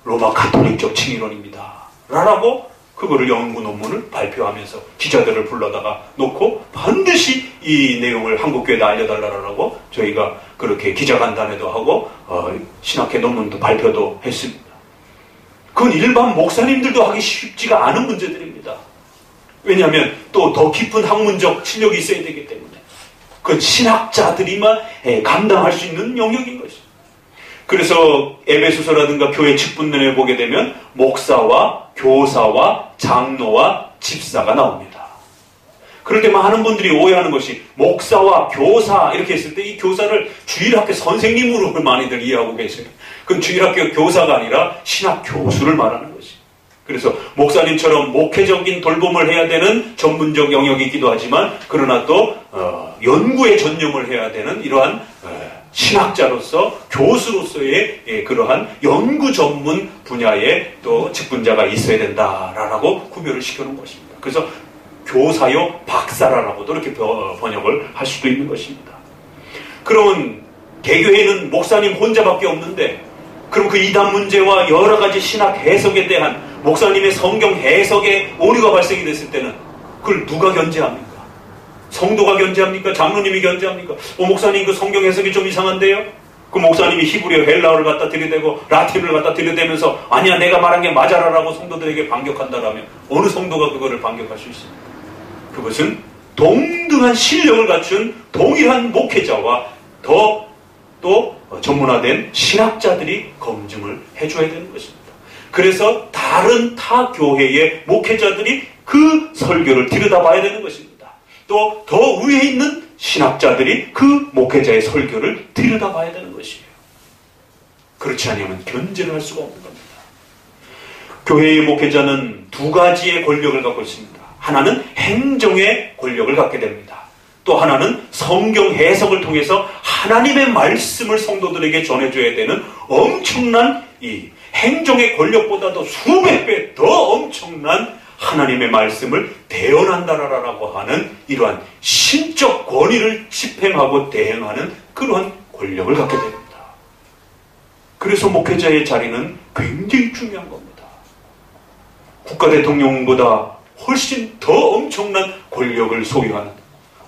로마 가톨릭적 칭의론입니다. 라고 그거를 연구 논문을 발표하면서 기자들을 불러다가 놓고 반드시 이 내용을 한국교회에 알려달라고 저희가 그렇게 기자간담회도 하고 신학회 논문도 발표도 했습니다. 그건 일반 목사님들도 하기 쉽지가 않은 문제들입니다. 왜냐하면 또 더 깊은 학문적 실력이 있어야 되기 때문에 그건 신학자들이만 감당할 수 있는 영역인 것입니다. 그래서 에베소서라든가 교회 직분론에 보게 되면 목사와 교사와 장로와 집사가 나옵니다. 그럴 때 많은 분들이 오해하는 것이 목사와 교사 이렇게 했을 때 이 교사를 주일학교 선생님으로 많이들 이해하고 계세요. 그건 주일학교 교사가 아니라 신학 교수를 말하는 것이. 그래서 목사님처럼 목회적인 돌봄을 해야 되는 전문적 영역이기도 하지만 그러나 또 연구에 전념을 해야 되는 이러한 신학자로서 교수로서의 그러한 연구 전문 분야에 또 직분자가 있어야 된다라고 구별을 시켜놓은 것입니다. 그래서 교사요 박사라라고도 이렇게 번역을 할 수도 있는 것입니다. 그러면 개교회는 목사님 혼자밖에 없는데 그럼 그 이단 문제와 여러 가지 신학 해석에 대한 목사님의 성경 해석에 오류가 발생이 됐을 때는 그걸 누가 견제합니까? 성도가 견제합니까? 장로님이 견제합니까? 목사님 그 성경 해석이 좀 이상한데요? 그 목사님이 히브리어 헬라어를 갖다 들이대고 라틴을 갖다 들이대면서 아니야 내가 말한 게 맞아라라고 성도들에게 반격한다라면 어느 성도가 그거를 반격할 수 있습니까? 그것은 동등한 실력을 갖춘 동일한 목회자와 더 또 전문화된 신학자들이 검증을 해줘야 되는 것입니다. 그래서 다른 타 교회의 목회자들이 그 설교를 들여다봐야 되는 것입니다. 또 더 위에 있는 신학자들이 그 목회자의 설교를 들여다봐야 되는 것이에요. 그렇지 않으면 견제를 할 수가 없는 겁니다. 교회의 목회자는 두 가지의 권력을 갖고 있습니다. 하나는 행정의 권력을 갖게 됩니다. 또 하나는 성경 해석을 통해서 하나님의 말씀을 성도들에게 전해줘야 되는 엄청난 이 행정의 권력보다도 수백 배 더 엄청난 하나님의 말씀을 대언한다라고 하는 이러한 신적 권위를 집행하고 대행하는 그러한 권력을 갖게 됩니다. 그래서 목회자의 자리는 굉장히 중요한 겁니다. 국가대통령보다 훨씬 더 엄청난 권력을 소유하는,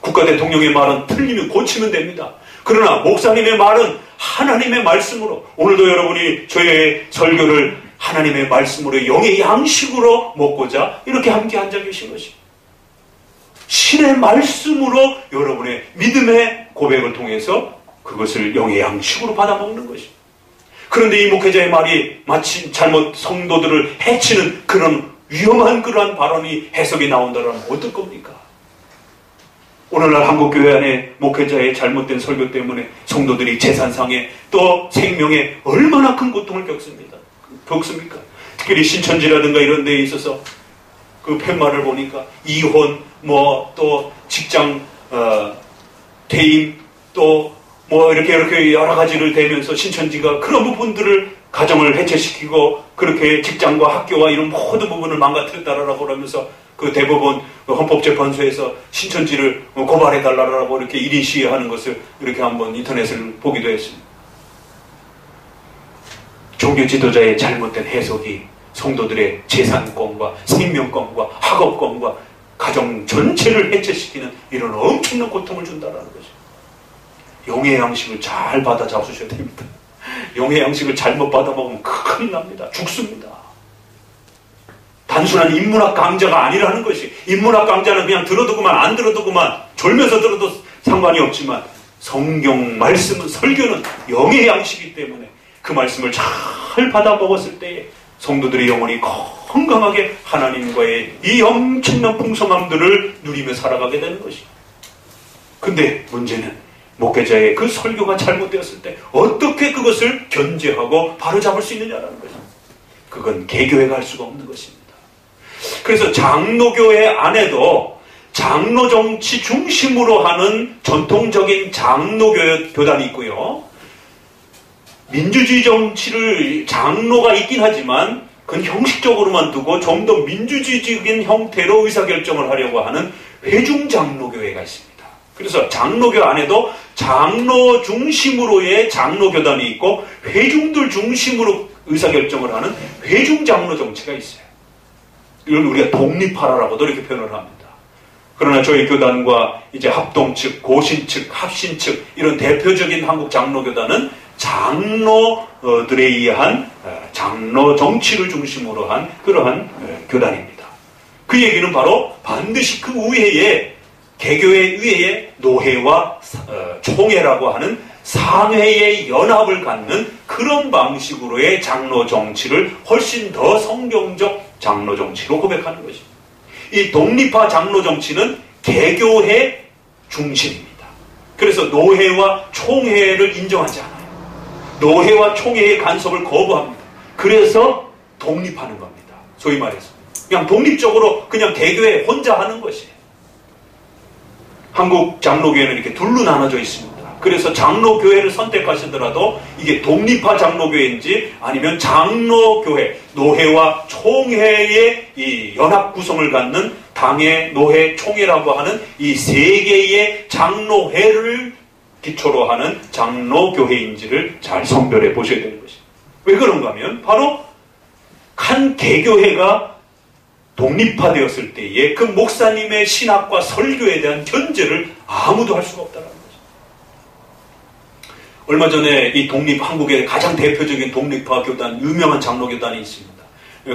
국가대통령의 말은 틀리면 고치면 됩니다. 그러나 목사님의 말은 하나님의 말씀으로, 오늘도 여러분이 저의 설교를 하나님의 말씀으로 영의 양식으로 먹고자 이렇게 함께 앉아 계신 것입니다. 신의 말씀으로 여러분의 믿음의 고백을 통해서 그것을 영의 양식으로 받아먹는 것입니다. 그런데 이 목회자의 말이 마치 잘못 성도들을 해치는 그런 위험한 그러한 발언이 해석이 나온다면 어떨 겁니까? 오늘날 한국교회 안에 목회자의 잘못된 설교 때문에 성도들이 재산상에 또 생명에 얼마나 큰 고통을 겪습니까? 특별히 신천지라든가 이런 데에 있어서 그 팻말을 보니까 이혼, 또 직장 퇴임, 또 이렇게 여러 가지를 대면서 신천지가 그런 부분들을 가정을 해체시키고 그렇게 직장과 학교와 이런 모든 부분을 망가뜨렸다라고 하면서 그 대법원 헌법재판소에서 신천지를 고발해달라고 이렇게 1인 시위하는 것을 이렇게 한번 인터넷을 보기도 했습니다. 종교 지도자의 잘못된 해석이 성도들의 재산권과 생명권과 학업권과 가정 전체를 해체시키는 이런 엄청난 고통을 준다라는 거죠. 영의 양식을 잘 받아 잡수셔야 됩니다. 영의 양식을 잘못 받아 먹으면 큰일 납니다. 죽습니다. 단순한 인문학 강좌가 아니라는 것이, 인문학 강좌는 그냥 들어두고만 안 들어두고만 졸면서 들어도 상관이 없지만 성경 말씀은, 설교는 영의 양식이기 때문에 그 말씀을 잘 받아 먹었을 때에 성도들의 영혼이 건강하게 하나님과의 이 엄청난 풍성함들을 누리며 살아가게 되는 것입니다. 근데 문제는 목회자의 그 설교가 잘못되었을 때 어떻게 그것을 견제하고 바로잡을 수 있느냐라는 것입니다. 그건 개교회가 할 수가 없는 것입니다. 그래서 장로교회 안에도 장로 정치 중심으로 하는 전통적인 장로교단이 있고요. 민주주의 정치를 장로가 있긴 하지만 그건 형식적으로만 두고 좀 더 민주주의적인 형태로 의사결정을 하려고 하는 회중장로교회가 있습니다. 그래서 장로교 안에도 장로 중심으로의 장로교단이 있고 회중들 중심으로 의사결정을 하는 회중장로 정치가 있어요. 이걸 우리가 독립하라라고도 이렇게 표현을 합니다. 그러나 저희 교단과 이제 합동측, 고신측, 합신측 이런 대표적인 한국 장로교단은 장로들에 의한 장로 정치를 중심으로 한 그러한 교단입니다. 그 얘기는 바로 반드시 그 위에 개교회 위에 노회와 총회라고 하는 상회의 연합을 갖는 그런 방식으로의 장로 정치를 훨씬 더 성경적 장로 정치로 고백하는 것입니다. 이 독립화 장로 정치는 개교회 중심입니다. 그래서 노회와 총회를 인정하지 않아요. 노회와 총회의 간섭을 거부합니다. 그래서 독립하는 겁니다. 소위 말해서 그냥 독립적으로 그냥 개교회 혼자 하는 것이에요. 한국 장로교회는 이렇게 둘로 나눠져 있습니다. 그래서 장로교회를 선택하시더라도 이게 독립화 장로교회인지 아니면 장로교회, 노회와 총회의 이 연합 구성을 갖는 당회, 노회, 총회라고 하는 이 세 개의 장로회를 기초로 하는 장로교회인지를 잘 선별해 보셔야 되는 것입니다. 왜 그런가 하면 바로 한 개교회가 독립화되었을 때에 그 목사님의 신학과 설교에 대한 견제를 아무도 할 수가 없다는 거죠. 얼마 전에 이 한국의 가장 대표적인 독립화 교단, 유명한 장로교단이 있습니다.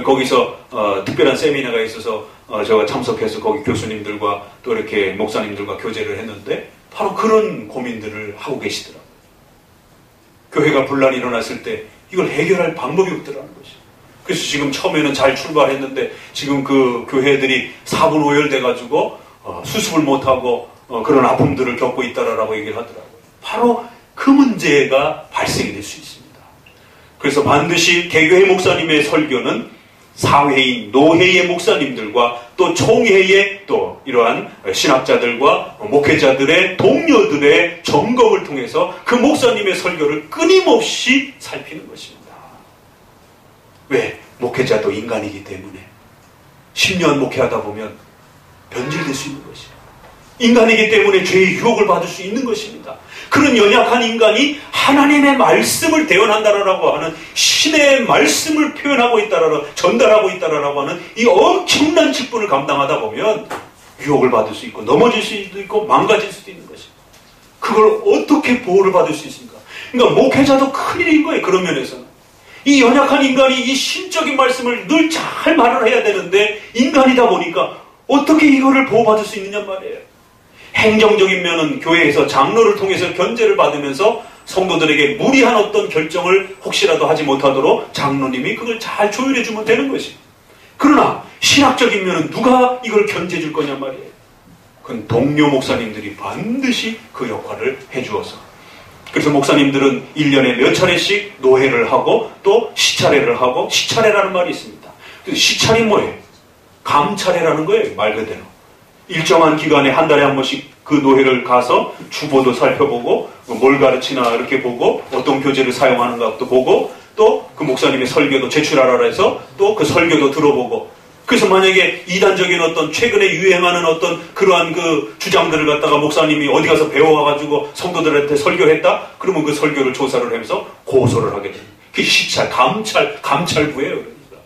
거기서 특별한 세미나가 있어서 제가 참석해서 거기 교수님들과 또 이렇게 목사님들과 교제를 했는데 바로 그런 고민들을 하고 계시더라고요. 교회가 분란이 일어났을 때 이걸 해결할 방법이 없더라는 것이죠. 그래서 지금 처음에는 잘 출발했는데 지금 그 교회들이 사분오열돼가지고 수습을 못하고 그런 아픔들을 겪고 있다라고 얘기를 하더라고요. 바로 그 문제가 발생이 될 수 있습니다. 그래서 반드시 개교회 목사님의 설교는 사회인, 노회의 목사님들과 또 총회의 또 이러한 신학자들과 목회자들의 동료들의 점검을 통해서 그 목사님의 설교를 끊임없이 살피는 것입니다. 왜? 목회자도 인간이기 때문에 10년 목회하다 보면 변질될 수 있는 것이에요. 인간이기 때문에 죄의 유혹을 받을 수 있는 것입니다. 그런 연약한 인간이 하나님의 말씀을 대언한다라고 하는 신의 말씀을 표현하고 있다라고 전달하고 있다라고 하는 이 엄청난 직분을 감당하다 보면 유혹을 받을 수 있고 넘어질 수도 있고 망가질 수도 있는 것입니다. 그걸 어떻게 보호를 받을 수 있습니까? 그러니까 목회자도 큰일인 거예요. 그런 면에서는. 이 연약한 인간이 이 신적인 말씀을 늘 잘 말을 해야 되는데 인간이다 보니까 어떻게 이거를 보호받을 수 있느냐 말이에요. 행정적인 면은 교회에서 장로를 통해서 견제를 받으면서 성도들에게 무리한 어떤 결정을 혹시라도 하지 못하도록 장로님이 그걸 잘 조율해 주면 되는 것입니다. 그러나 신학적인 면은 누가 이걸 견제해 줄 거냐 말이에요. 그건 동료 목사님들이 반드시 그 역할을 해 주어서. 그래서 목사님들은 1년에 몇 차례씩 노회를 하고 또 시차례를 하고, 시차례라는 말이 있습니다. 시차례 뭐예요? 감차례라는 거예요. 말 그대로. 일정한 기간에 한 달에 한 번씩 그 노회를 가서 주보도 살펴보고 뭘 가르치나 이렇게 보고 어떤 교재를 사용하는가 또 보고 또 그 목사님의 설교도 제출하라 해서 또 그 설교도 들어보고, 그래서 만약에 이단적인 어떤 최근에 유행하는 어떤 그러한 그 주장들을 갖다가 목사님이 어디 가서 배워와가지고 성도들한테 설교했다? 그러면 그 설교를 조사를 하면서 고소를 하게 됩니다. 그게 시찰, 감찰부예요. 그러니까.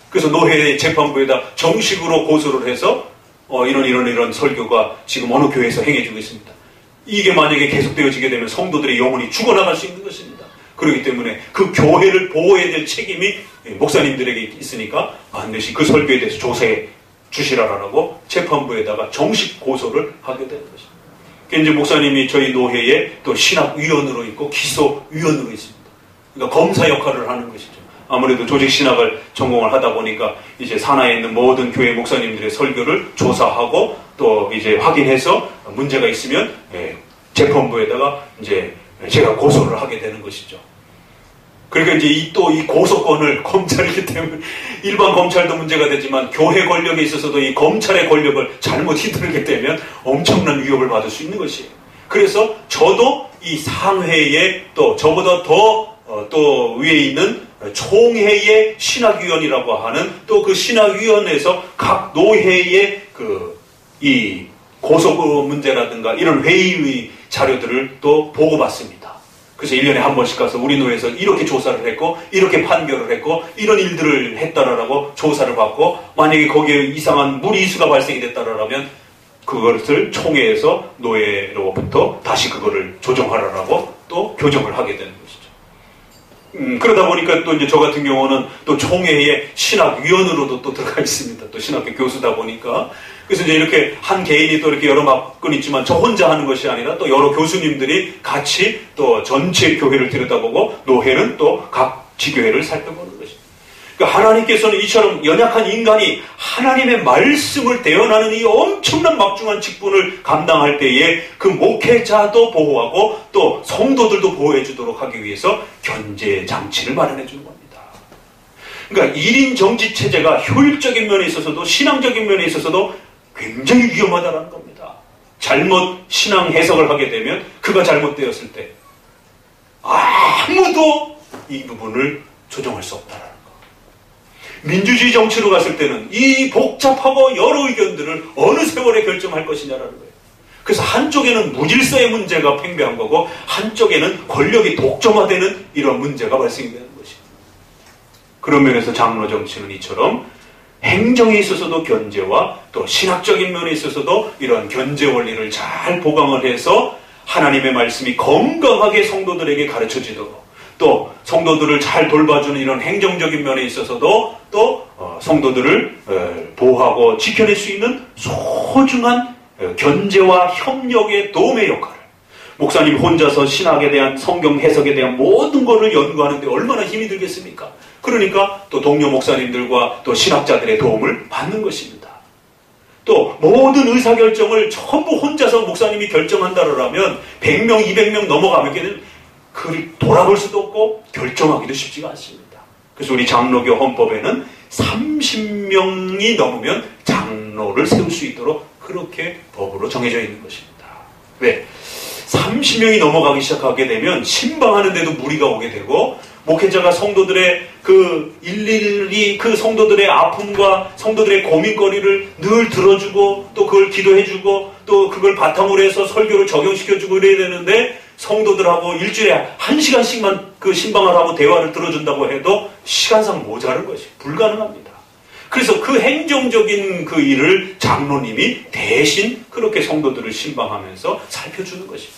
그래서 노회 재판부에다 정식으로 고소를 해서 이런 설교가 지금 어느 교회에서 행해지고 있습니다. 이게 만약에 계속되어지게 되면 성도들의 영혼이 죽어나갈 수 있는 것입니다. 그렇기 때문에 그 교회를 보호해야 될 책임이 목사님들에게 있으니까 반드시 그 설교에 대해서 조사해 주시라라고 재판부에다가 정식 고소를 하게 되는 것입니다. 이제 목사님이 저희 노회에 또 신학위원으로 있고 기소위원으로 있습니다. 그러니까 검사 역할을 하는 것이죠. 아무래도 조직신학을 전공을 하다 보니까 이제 산하에 있는 모든 교회 목사님들의 설교를 조사하고 또 이제 확인해서 문제가 있으면 재판부에다가 이제 제가 고소를 하게 되는 것이죠. 그러니까 이제 이 고소권을 검찰이기 때문에 일반 검찰도 문제가 되지만 교회 권력에 있어서도 이 검찰의 권력을 잘못 휘두르게 되면 엄청난 위협을 받을 수 있는 것이에요. 그래서 저도 이 상회에 또 저보다 또 위에 있는 총회의 신학위원이라고 하는 또 그 신학위원회에서 각 노회의 이 고소 문제라든가 이런 회의의 자료들을 또 보고받습니다. 그래서 1년에 한 번씩 가서 우리 노회에서 이렇게 조사를 했고 이렇게 판결을 했고 이런 일들을 했다라고 조사를 받고, 만약에 거기에 이상한 무리수가 발생이 됐다라면 그것을 총회에서 노회로부터 다시 그거를 조정하라라고 또 교정을 하게 되는 것이죠. 그러다 보니까 또 이제 저 같은 경우는 또 총회의 신학위원으로도 또 들어가 있습니다. 또 신학교 교수다 보니까. 그래서 이제 이렇게 한 개인이 또 이렇게 여러 막건 있지만 저 혼자 하는 것이 아니라 또 여러 교수님들이 같이 또 전체 교회를 들여다보고 노회는 또 각 지교회를 살펴보는 것입니다. 그러니까 하나님께서는 이처럼 연약한 인간이 하나님의 말씀을 대언하는 이 엄청난 막중한 직분을 감당할 때에 그 목회자도 보호하고 또 성도들도 보호해 주도록 하기 위해서 견제 장치를 마련해 주는 겁니다. 그러니까 1인 정치 체제가 효율적인 면에 있어서도 신앙적인 면에 있어서도 굉장히 위험하다는 겁니다. 잘못 신앙 해석을 하게 되면 그가 잘못되었을 때 아무도 이 부분을 조정할 수 없다는 거. 민주주의 정치로 갔을 때는 이 복잡하고 여러 의견들을 어느 세월에 결정할 것이냐라는 거예요. 그래서 한쪽에는 무질서의 문제가 팽배한 거고 한쪽에는 권력이 독점화되는 이런 문제가 발생되는 것입니다. 그런 면에서 장로 정치는 이처럼 행정에 있어서도 견제와 또 신학적인 면에 있어서도 이런 견제 원리를 잘 보강을 해서 하나님의 말씀이 건강하게 성도들에게 가르쳐지도록, 또 성도들을 잘 돌봐주는 이런 행정적인 면에 있어서도 또 성도들을 보호하고 지켜낼 수 있는 소중한 견제와 협력의 도움의 역할을, 목사님 혼자서 신학에 대한 성경 해석에 대한 모든 것을 연구하는데 얼마나 힘이 들겠습니까? 그러니까 또 동료 목사님들과 또 신학자들의 도움을 받는 것입니다. 또 모든 의사결정을 전부 혼자서 목사님이 결정한다라면 100명, 200명 넘어가면 그를 돌아볼 수도 없고 결정하기도 쉽지가 않습니다. 그래서 우리 장로교 헌법에는 30명이 넘으면 장로를 세울 수 있도록 그렇게 법으로 정해져 있는 것입니다. 왜? 30명이 넘어가기 시작하게 되면 신방하는데도 무리가 오게 되고 목회자가 성도들의 일일이 그 성도들의 아픔과 성도들의 고민거리를 늘 들어주고 또 그걸 기도해주고 또 그걸 바탕으로 해서 설교를 적용시켜주고 이래야 되는데 성도들하고 일주일에 1시간씩만 그 신방을 하고 대화를 들어준다고 해도 시간상 모자른 것이 불가능합니다. 그래서 그 행정적인 그 일을 장로님이 대신 그렇게 성도들을 신방하면서 살펴주는 것입니다.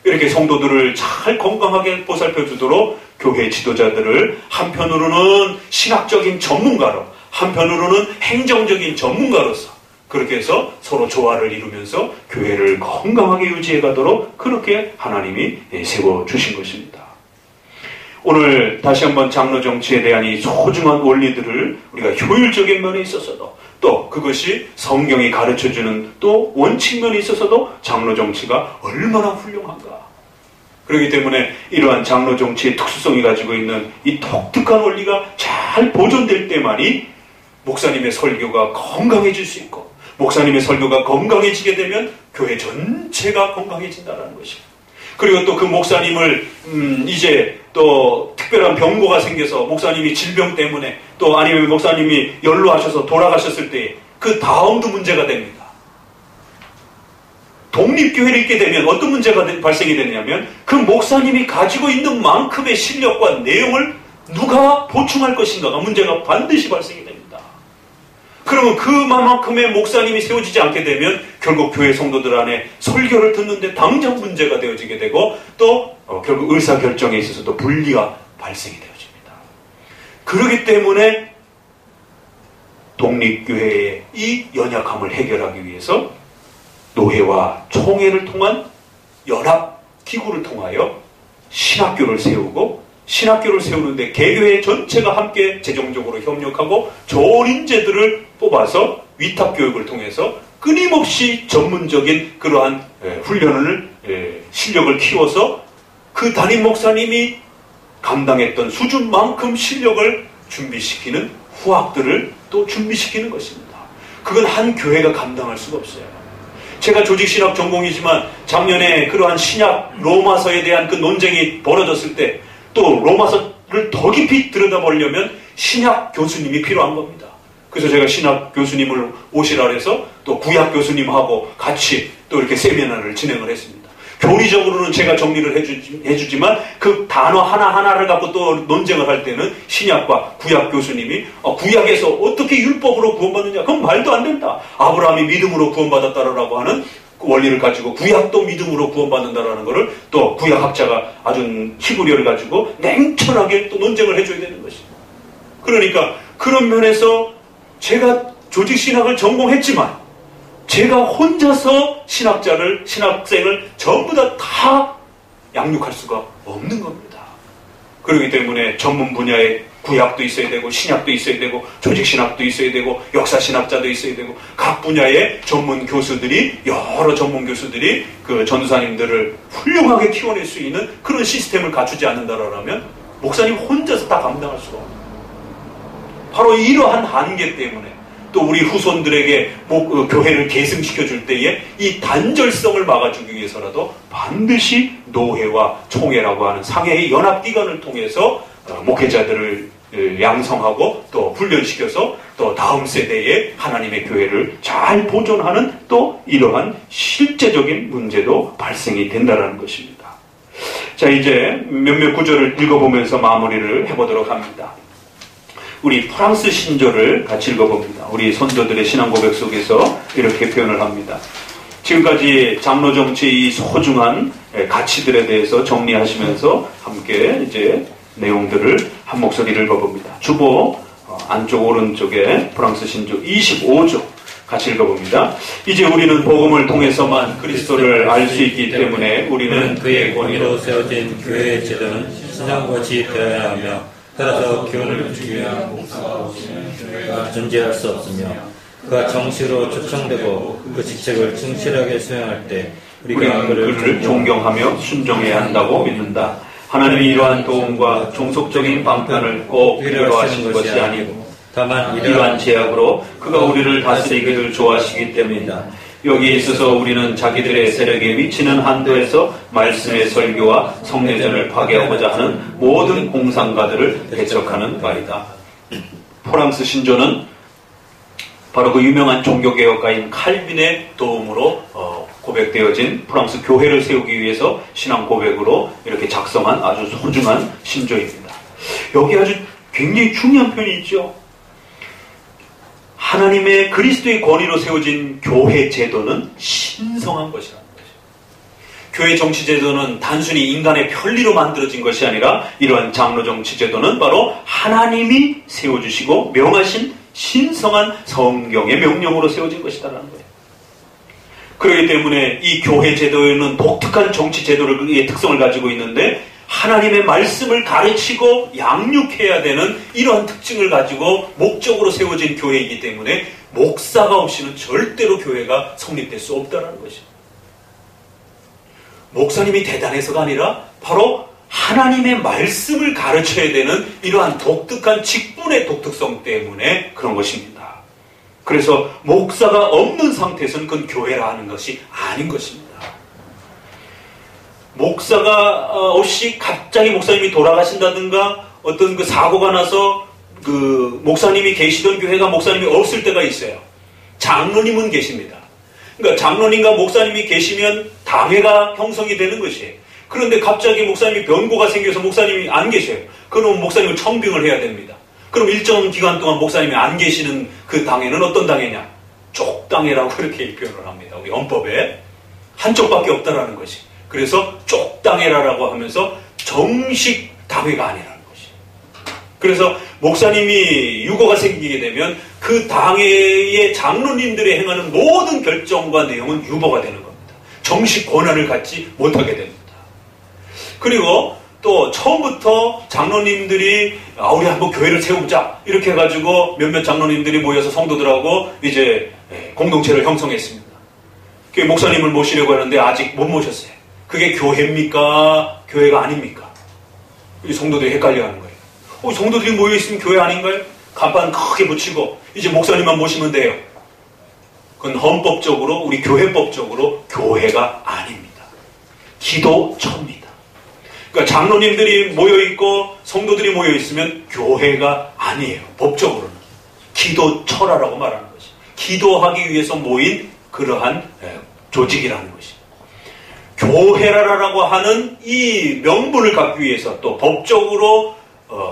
이렇게 성도들을 잘 건강하게 보살펴주도록 교회 지도자들을 한편으로는 신학적인 전문가로 한편으로는 행정적인 전문가로서 그렇게 해서 서로 조화를 이루면서 교회를 건강하게 유지해 가도록 그렇게 하나님이 세워주신 것입니다. 오늘 다시 한번 장로 정치에 대한 이 소중한 원리들을 우리가 효율적인 면에 있어서도 또 그것이 성경이 가르쳐주는 또 원칙면에 있어서도 장로 정치가 얼마나 훌륭한가. 그렇기 때문에 이러한 장로 정치의 특수성이 가지고 있는 이 독특한 원리가 잘 보존될 때만이 목사님의 설교가 건강해질 수 있고 목사님의 설교가 건강해지게 되면 교회 전체가 건강해진다는 것입니다. 그리고 또 그 목사님을 이제 또 특별한 병고가 생겨서 목사님이 질병 때문에 또 아니면 목사님이 연로하셔서 돌아가셨을 때 그 다음도 문제가 됩니다. 독립교회를 있게 되면 어떤 문제가 발생이 되냐면 그 목사님이 가지고 있는 만큼의 실력과 내용을 누가 보충할 것인가가 문제가 반드시 발생이 됩니다. 그러면 그만큼의 목사님이 세워지지 않게 되면 결국 교회 성도들 안에 설교를 듣는데 당장 문제가 되어지게 되고 또 결국 의사결정에 있어서도 분리가 발생이 되어집니다. 그렇기 때문에 독립교회의 이 연약함을 해결하기 위해서 노회와 총회를 통한 연합기구를 통하여 신학교를 세우고 신학교를 세우는데 개교회 전체가 함께 재정적으로 협력하고 좋은 인재들을 뽑아서 위탁교육을 통해서 끊임없이 전문적인 그러한 훈련을 실력을 키워서 그 담임 목사님이 감당했던 수준만큼 실력을 준비시키는 후학들을 또 준비시키는 것입니다. 그건 한 교회가 감당할 수가 없어요. 제가 조직신학 전공이지만 작년에 그러한 신약 로마서에 대한 그 논쟁이 벌어졌을 때 또 로마서를 더 깊이 들여다보려면 신약 교수님이 필요한 겁니다. 그래서 제가 신학 교수님을 오시라 해서 또 구약 교수님하고 같이 또 이렇게 세미나를 진행을 했습니다. 교리적으로는 제가 정리를 해주지만 그 단어 하나하나를 갖고 또 논쟁을 할 때는 신약과 구약 교수님이 구약에서 어떻게 율법으로 구원받느냐? 그건 말도 안 된다. 아브라함이 믿음으로 구원받았다라고 하는 그 원리를 가지고 구약도 믿음으로 구원받는다라는 것을 또 구약학자가 아주 히브리어를 가지고 냉철하게 또 논쟁을 해줘야 되는 것입니다. 그러니까 그런 면에서 제가 조직신학을 전공했지만 제가 혼자서 신학생을 전부 다 양육할 수가 없는 겁니다. 그렇기 때문에 전문 분야의 구약도 있어야 되고 신약도 있어야 되고 조직신학도 있어야 되고 역사신학자도 있어야 되고 각 분야의 전문 교수들이 여러 전문 교수들이 그 전도사님들을 훌륭하게 키워낼 수 있는 그런 시스템을 갖추지 않는다라면 목사님 혼자서 다 감당할 수가 없습니다. 바로 이러한 한계 때문에 또 우리 후손들에게 교회를 계승시켜줄 때에 이 단절성을 막아주기 위해서라도 반드시 노회와 총회라고 하는 상해의 연합기관을 통해서 목회자들을 양성하고 또 훈련시켜서 또 다음 세대에 하나님의 교회를 잘 보존하는 또 이러한 실제적인 문제도 발생이 된다는 것입니다. 자, 이제 몇몇 구절을 읽어보면서 마무리를 해보도록 합니다. 우리 프랑스 신조를 같이 읽어봅니다. 우리 선조들의 신앙 고백 속에서 이렇게 표현을 합니다. 지금까지 장로 정치의 이 소중한 가치들에 대해서 정리하시면서 함께 이제 내용들을 한 목소리를 읽어봅니다. 주보 안쪽 오른쪽에 프랑스 신조 25조 같이 읽어봅니다. 이제 우리는 복음을 통해서만 그리스도를 알 수 있기 때문에 우리는 그의 권위로 세워진 교회의 제도는 신앙같이 되어야 하며 따라서 교훈을 주기 위한 목사가 없이는 교회가 존재할 수 없으며 그가 정식으로 초청되고 그 직책을 충실하게 수행할 때 우리가 그를 존경하며 순종해야 한다고 믿는다. 하나님이 이러한 도움과 종속적인 방편을 꼭 필요로 하신 것이 아니고 다만 이러한 제약으로 그가 우리를 다스리기를 좋아하시기 때문이다. 여기에 있어서 우리는 자기들의 세력에 미치는 한도에서 말씀의 설교와 성례전을 파괴하고자 하는 모든 공상가들을 배척하는 바이다. 프랑스 신조는 바로 그 유명한 종교개혁가인 칼빈의 도움으로 고백되어진 프랑스 교회를 세우기 위해서 신앙 고백으로 이렇게 작성한 아주 소중한 신조입니다. 여기 아주 굉장히 중요한 표현이 있죠. 하나님의 그리스도의 권위로 세워진 교회 제도는 신성한 것이라는 것이죠. 교회 정치 제도는 단순히 인간의 편리로 만들어진 것이 아니라 이러한 장로 정치 제도는 바로 하나님이 세워주시고 명하신 신성한 성경의 명령으로 세워진 것이다라는 거예요. 그렇기 때문에 이 교회 제도에는 독특한 정치 제도의 특성을 가지고 있는데 하나님의 말씀을 가르치고 양육해야 되는 이러한 특징을 가지고 목적으로 세워진 교회이기 때문에 목사가 없이는 절대로 교회가 성립될 수 없다는 것입니다. 목사님이 대단해서가 아니라 바로 하나님의 말씀을 가르쳐야 되는 이러한 독특한 직분의 독특성 때문에 그런 것입니다. 그래서 목사가 없는 상태에서는 그건 교회라 하는 것이 아닌 것입니다. 목사가 없이 갑자기 목사님이 돌아가신다든가 어떤 그 사고가 나서 그 목사님이 계시던 교회가 목사님이 없을 때가 있어요. 장로님은 계십니다. 그러니까 장로님과 목사님이 계시면 당회가 형성이 되는 것이에요. 그런데 갑자기 목사님이 변고가 생겨서 목사님이 안 계셔요. 그럼 목사님을 청빙을 해야 됩니다. 그럼 일정 기간 동안 목사님이 안 계시는 그 당회는 어떤 당회냐? 쪽당회라고 그렇게 표현을 합니다. 우리 헌법에 한쪽밖에 없다라는 것이. 그래서 쪽당회라고 하면서 정식 당회가 아니라는 것이. 그래서 목사님이 유고가 생기게 되면 그 당회의 장로님들이 행하는 모든 결정과 내용은 유보가 되는 겁니다. 정식 권한을 갖지 못하게 됩니다. 그리고 또 처음부터 장로님들이 우리 한번 교회를 세우자 이렇게 해가지고 몇몇 장로님들이 모여서 성도들하고 이제 공동체를 형성했습니다. 목사님을 모시려고 하는데 아직 못 모셨어요. 그게 교회입니까? 교회가 아닙니까? 성도들이 헷갈려하는 거예요. 성도들이 모여있으면 교회 아닌가요? 간판 크게 붙이고 이제 목사님만 모시면 돼요. 그건 헌법적으로 우리 교회법적으로 교회가 아닙니다. 기도처입니다. 그러니까 장로님들이 모여있고 성도들이 모여있으면 교회가 아니에요. 법적으로는. 기도처라고 말하는 것이. 기도하기 위해서 모인 그러한 조직이라는 것이. 교회라고 하는 이 명분을 갖기 위해서 또 법적으로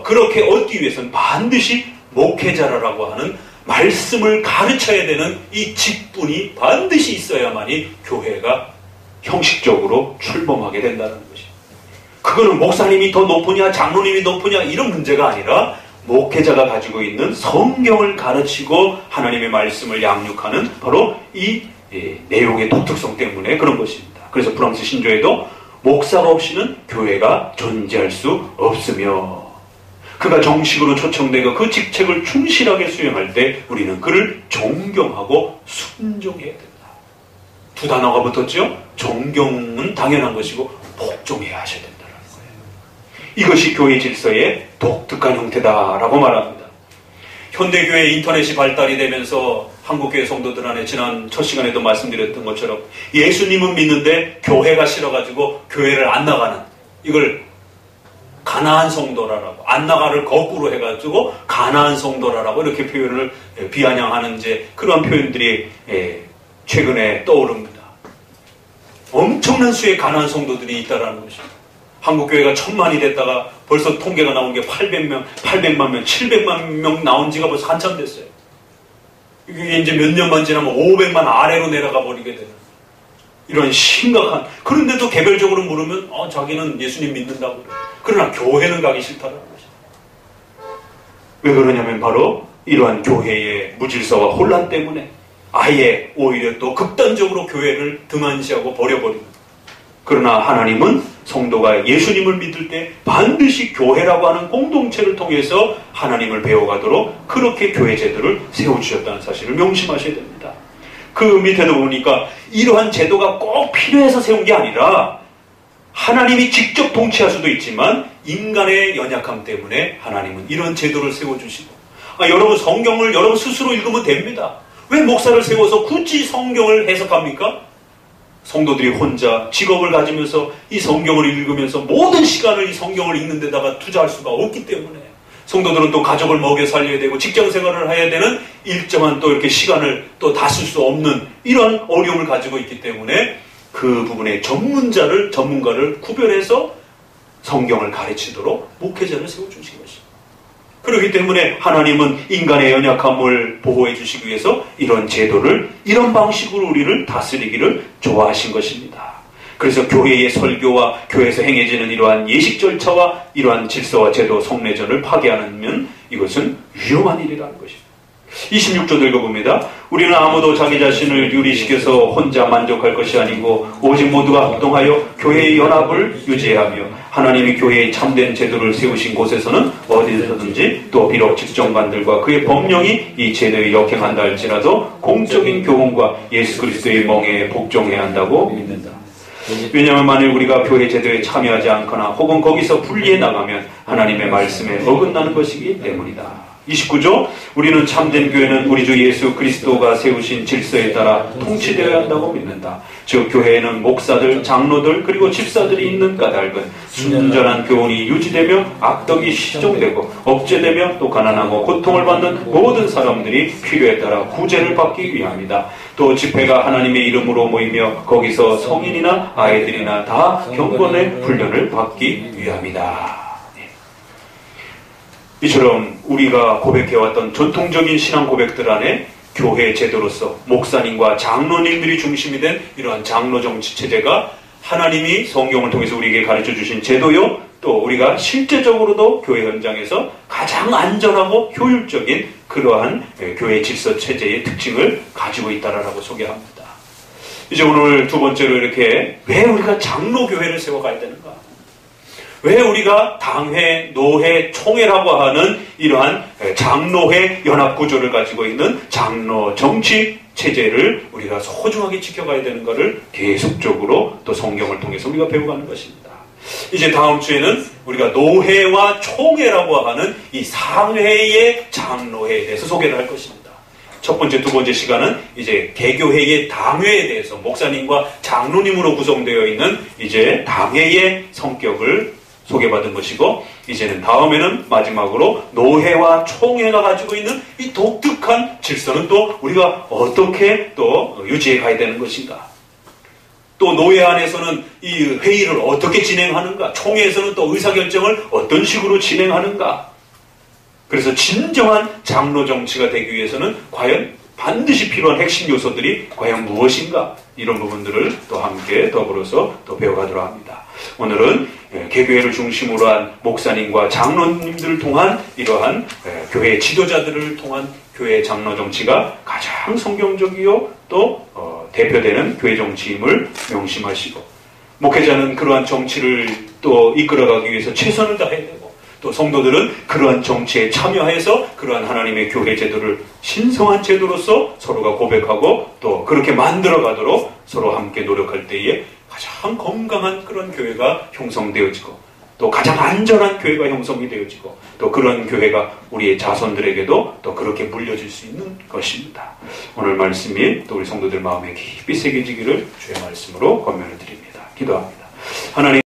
그렇게 얻기 위해서는 반드시 목회자라고 하는 말씀을 가르쳐야 되는 이 직분이 반드시 있어야만이 교회가 형식적으로 출범하게 된다는 것이. 그거는 목사님이 더 높으냐 장로님이 높으냐 이런 문제가 아니라 목회자가 가지고 있는 성경을 가르치고 하나님의 말씀을 양육하는 바로 이 내용의 독특성 때문에 그런 것입니다. 그래서 프랑스 신조에도 목사가 없이는 교회가 존재할 수 없으며 그가 정식으로 초청되고 그 직책을 충실하게 수행할 때 우리는 그를 존경하고 순종해야 된다. 두 단어가 붙었죠? 존경은 당연한 것이고 복종해야 하셔야 된다는 거예요. 이것이 교회 질서의 독특한 형태다라고 말합니다. 현대교회 인터넷이 발달이 되면서 한국교회 성도들 안에 지난 첫 시간에도 말씀드렸던 것처럼 예수님은 믿는데 교회가 싫어가지고 교회를 안 나가는 이걸 가나안 성도라라고 안 나가를 거꾸로 해가지고 가나안 성도라라고 이렇게 표현을 비아냥하는 이제 그러한 표현들이 최근에 떠오릅니다. 엄청난 수의 가나안 성도들이 있다라는 것입니다. 한국교회가 1000만이 됐다가 벌써 통계가 나온 게 800만 명, 700만 명 나온 지가 벌써 한참 됐어요. 이게 이제 몇 년만 지나면 500만 아래로 내려가 버리게 되는 이런 심각한. 그런데도 개별적으로 물으면 자기는 예수님 믿는다고 그래요. 그러나 교회는 가기 싫다는 거죠. 왜 그러냐면 바로 이러한 교회의 무질서와 혼란 때문에 아예 오히려 또 극단적으로 교회를 등한시하고 버려버리는. 그러나 하나님은 성도가 예수님을 믿을 때 반드시 교회라고 하는 공동체를 통해서 하나님을 배워가도록 그렇게 교회 제도를 세워주셨다는 사실을 명심하셔야 됩니다. 그 밑에도 보니까 이러한 제도가 꼭 필요해서 세운 게 아니라 하나님이 직접 통치할 수도 있지만 인간의 연약함 때문에 하나님은 이런 제도를 세워주시고, 여러분 성경을 여러분 스스로 읽으면 됩니다. 왜 목사를 세워서 굳이 성경을 해석합니까? 성도들이 혼자 직업을 가지면서 이 성경을 읽으면서 모든 시간을 이 성경을 읽는 데다가 투자할 수가 없기 때문에, 성도들은 또 가족을 먹여 살려야 되고 직장 생활을 해야 되는 일정한 또 이렇게 시간을 또 다 쓸 수 없는 이런 어려움을 가지고 있기 때문에 그 부분에 전문가를 구별해서 성경을 가르치도록 목회자를 세워주신 것입니다. 그렇기 때문에 하나님은 인간의 연약함을 보호해 주시기 위해서 이런 제도를, 이런 방식으로 우리를 다스리기를 좋아하신 것입니다. 그래서 교회의 설교와 교회에서 행해지는 이러한 예식 절차와 이러한 질서와 제도, 성례전을 파괴하면 이것은 위험한 일이라는 것입니다. 26절 읽어봅니다. 우리는 아무도 자기 자신을 유리시켜서 혼자 만족할 것이 아니고 오직 모두가 합동하여 교회의 연합을 유지하며 하나님이 교회의 참된 제도를 세우신 곳에서는 어디서든지 또 비록 직정관들과 그의 법령이 이 제도에 역행한다 할지라도 공적인 교훈과 예수 그리스도의 멍에에 복종해야 한다고 믿는다. 왜냐하면 만일 우리가 교회 제도에 참여하지 않거나 혹은 거기서 분리해 나가면 하나님의 말씀에 어긋나는 것이기 때문이다. 29조, 우리는 참된 교회는 우리 주 예수 그리스도가 세우신 질서에 따라 통치되어야 한다고 믿는다. 즉 교회에는 목사들, 장로들 그리고 집사들이 있는 까닭은 순전한 교훈이 유지되며 악덕이 시정되고 억제되며 또 가난하고 고통을 받는 모든 사람들이 필요에 따라 구제를 받기 위함이다. 또 집회가 하나님의 이름으로 모이며 거기서 성인이나 아이들이나 다 경건의 훈련을 받기 위함이다. 이처럼 우리가 고백해왔던 전통적인 신앙 고백들 안에 교회 제도로서 목사님과 장로님들이 중심이 된 이러한 장로 정치 체제가 하나님이 성경을 통해서 우리에게 가르쳐 주신 제도요, 또 우리가 실제적으로도 교회 현장에서 가장 안전하고 효율적인 그러한 교회 질서 체제의 특징을 가지고 있다라고 소개합니다. 이제 오늘 두 번째로 이렇게 왜 우리가 장로교회를 세워가야 되는가? 왜 우리가 당회, 노회, 총회라고 하는 이러한 장로회 연합구조를 가지고 있는 장로 정치 체제를 우리가 소중하게 지켜가야 되는가를 계속적으로 또 성경을 통해서 우리가 배워가는 것입니다. 이제 다음 주에는 우리가 노회와 총회라고 하는 이 상회의 장로회에 대해서 소개를 할 것입니다. 첫 번째, 두 번째 시간은 이제 개교회의 당회에 대해서 목사님과 장로님으로 구성되어 있는 이제 당회의 성격을 소개받은 것이고, 이제는 다음에는 마지막으로 노회와 총회가 가지고 있는 이 독특한 질서는 또 우리가 어떻게 또 유지해 가야 되는 것인가, 또 노회 안에서는 이 회의를 어떻게 진행하는가, 총회에서는 또 의사결정을 어떤 식으로 진행하는가. 그래서 진정한 장로 정치가 되기 위해서는 과연 반드시 필요한 핵심 요소들이 과연 무엇인가, 이런 부분들을 또 함께 더불어서 또 배워가도록 합니다. 오늘은 개교회를 중심으로 한 목사님과 장로님들을 통한 이러한 교회 지도자들을 통한 교회 장로 정치가 가장 성경적이요 또 대표되는 교회 정치임을 명심하시고, 목회자는 그러한 정치를 또 이끌어가기 위해서 최선을 다해야 되고, 또 성도들은 그러한 정치에 참여해서 그러한 하나님의 교회 제도를 신성한 제도로서 서로가 고백하고 또 그렇게 만들어가도록 서로 함께 노력할 때에 가장 건강한 그런 교회가 형성되어지고, 또 가장 안전한 교회가 형성이 되어지고, 또 그런 교회가 우리의 자손들에게도 또 그렇게 물려질 수 있는 것입니다. 오늘 말씀이 또 우리 성도들 마음에 깊이 새겨지기를 주의 말씀으로 권면을 드립니다. 기도합니다. 하나님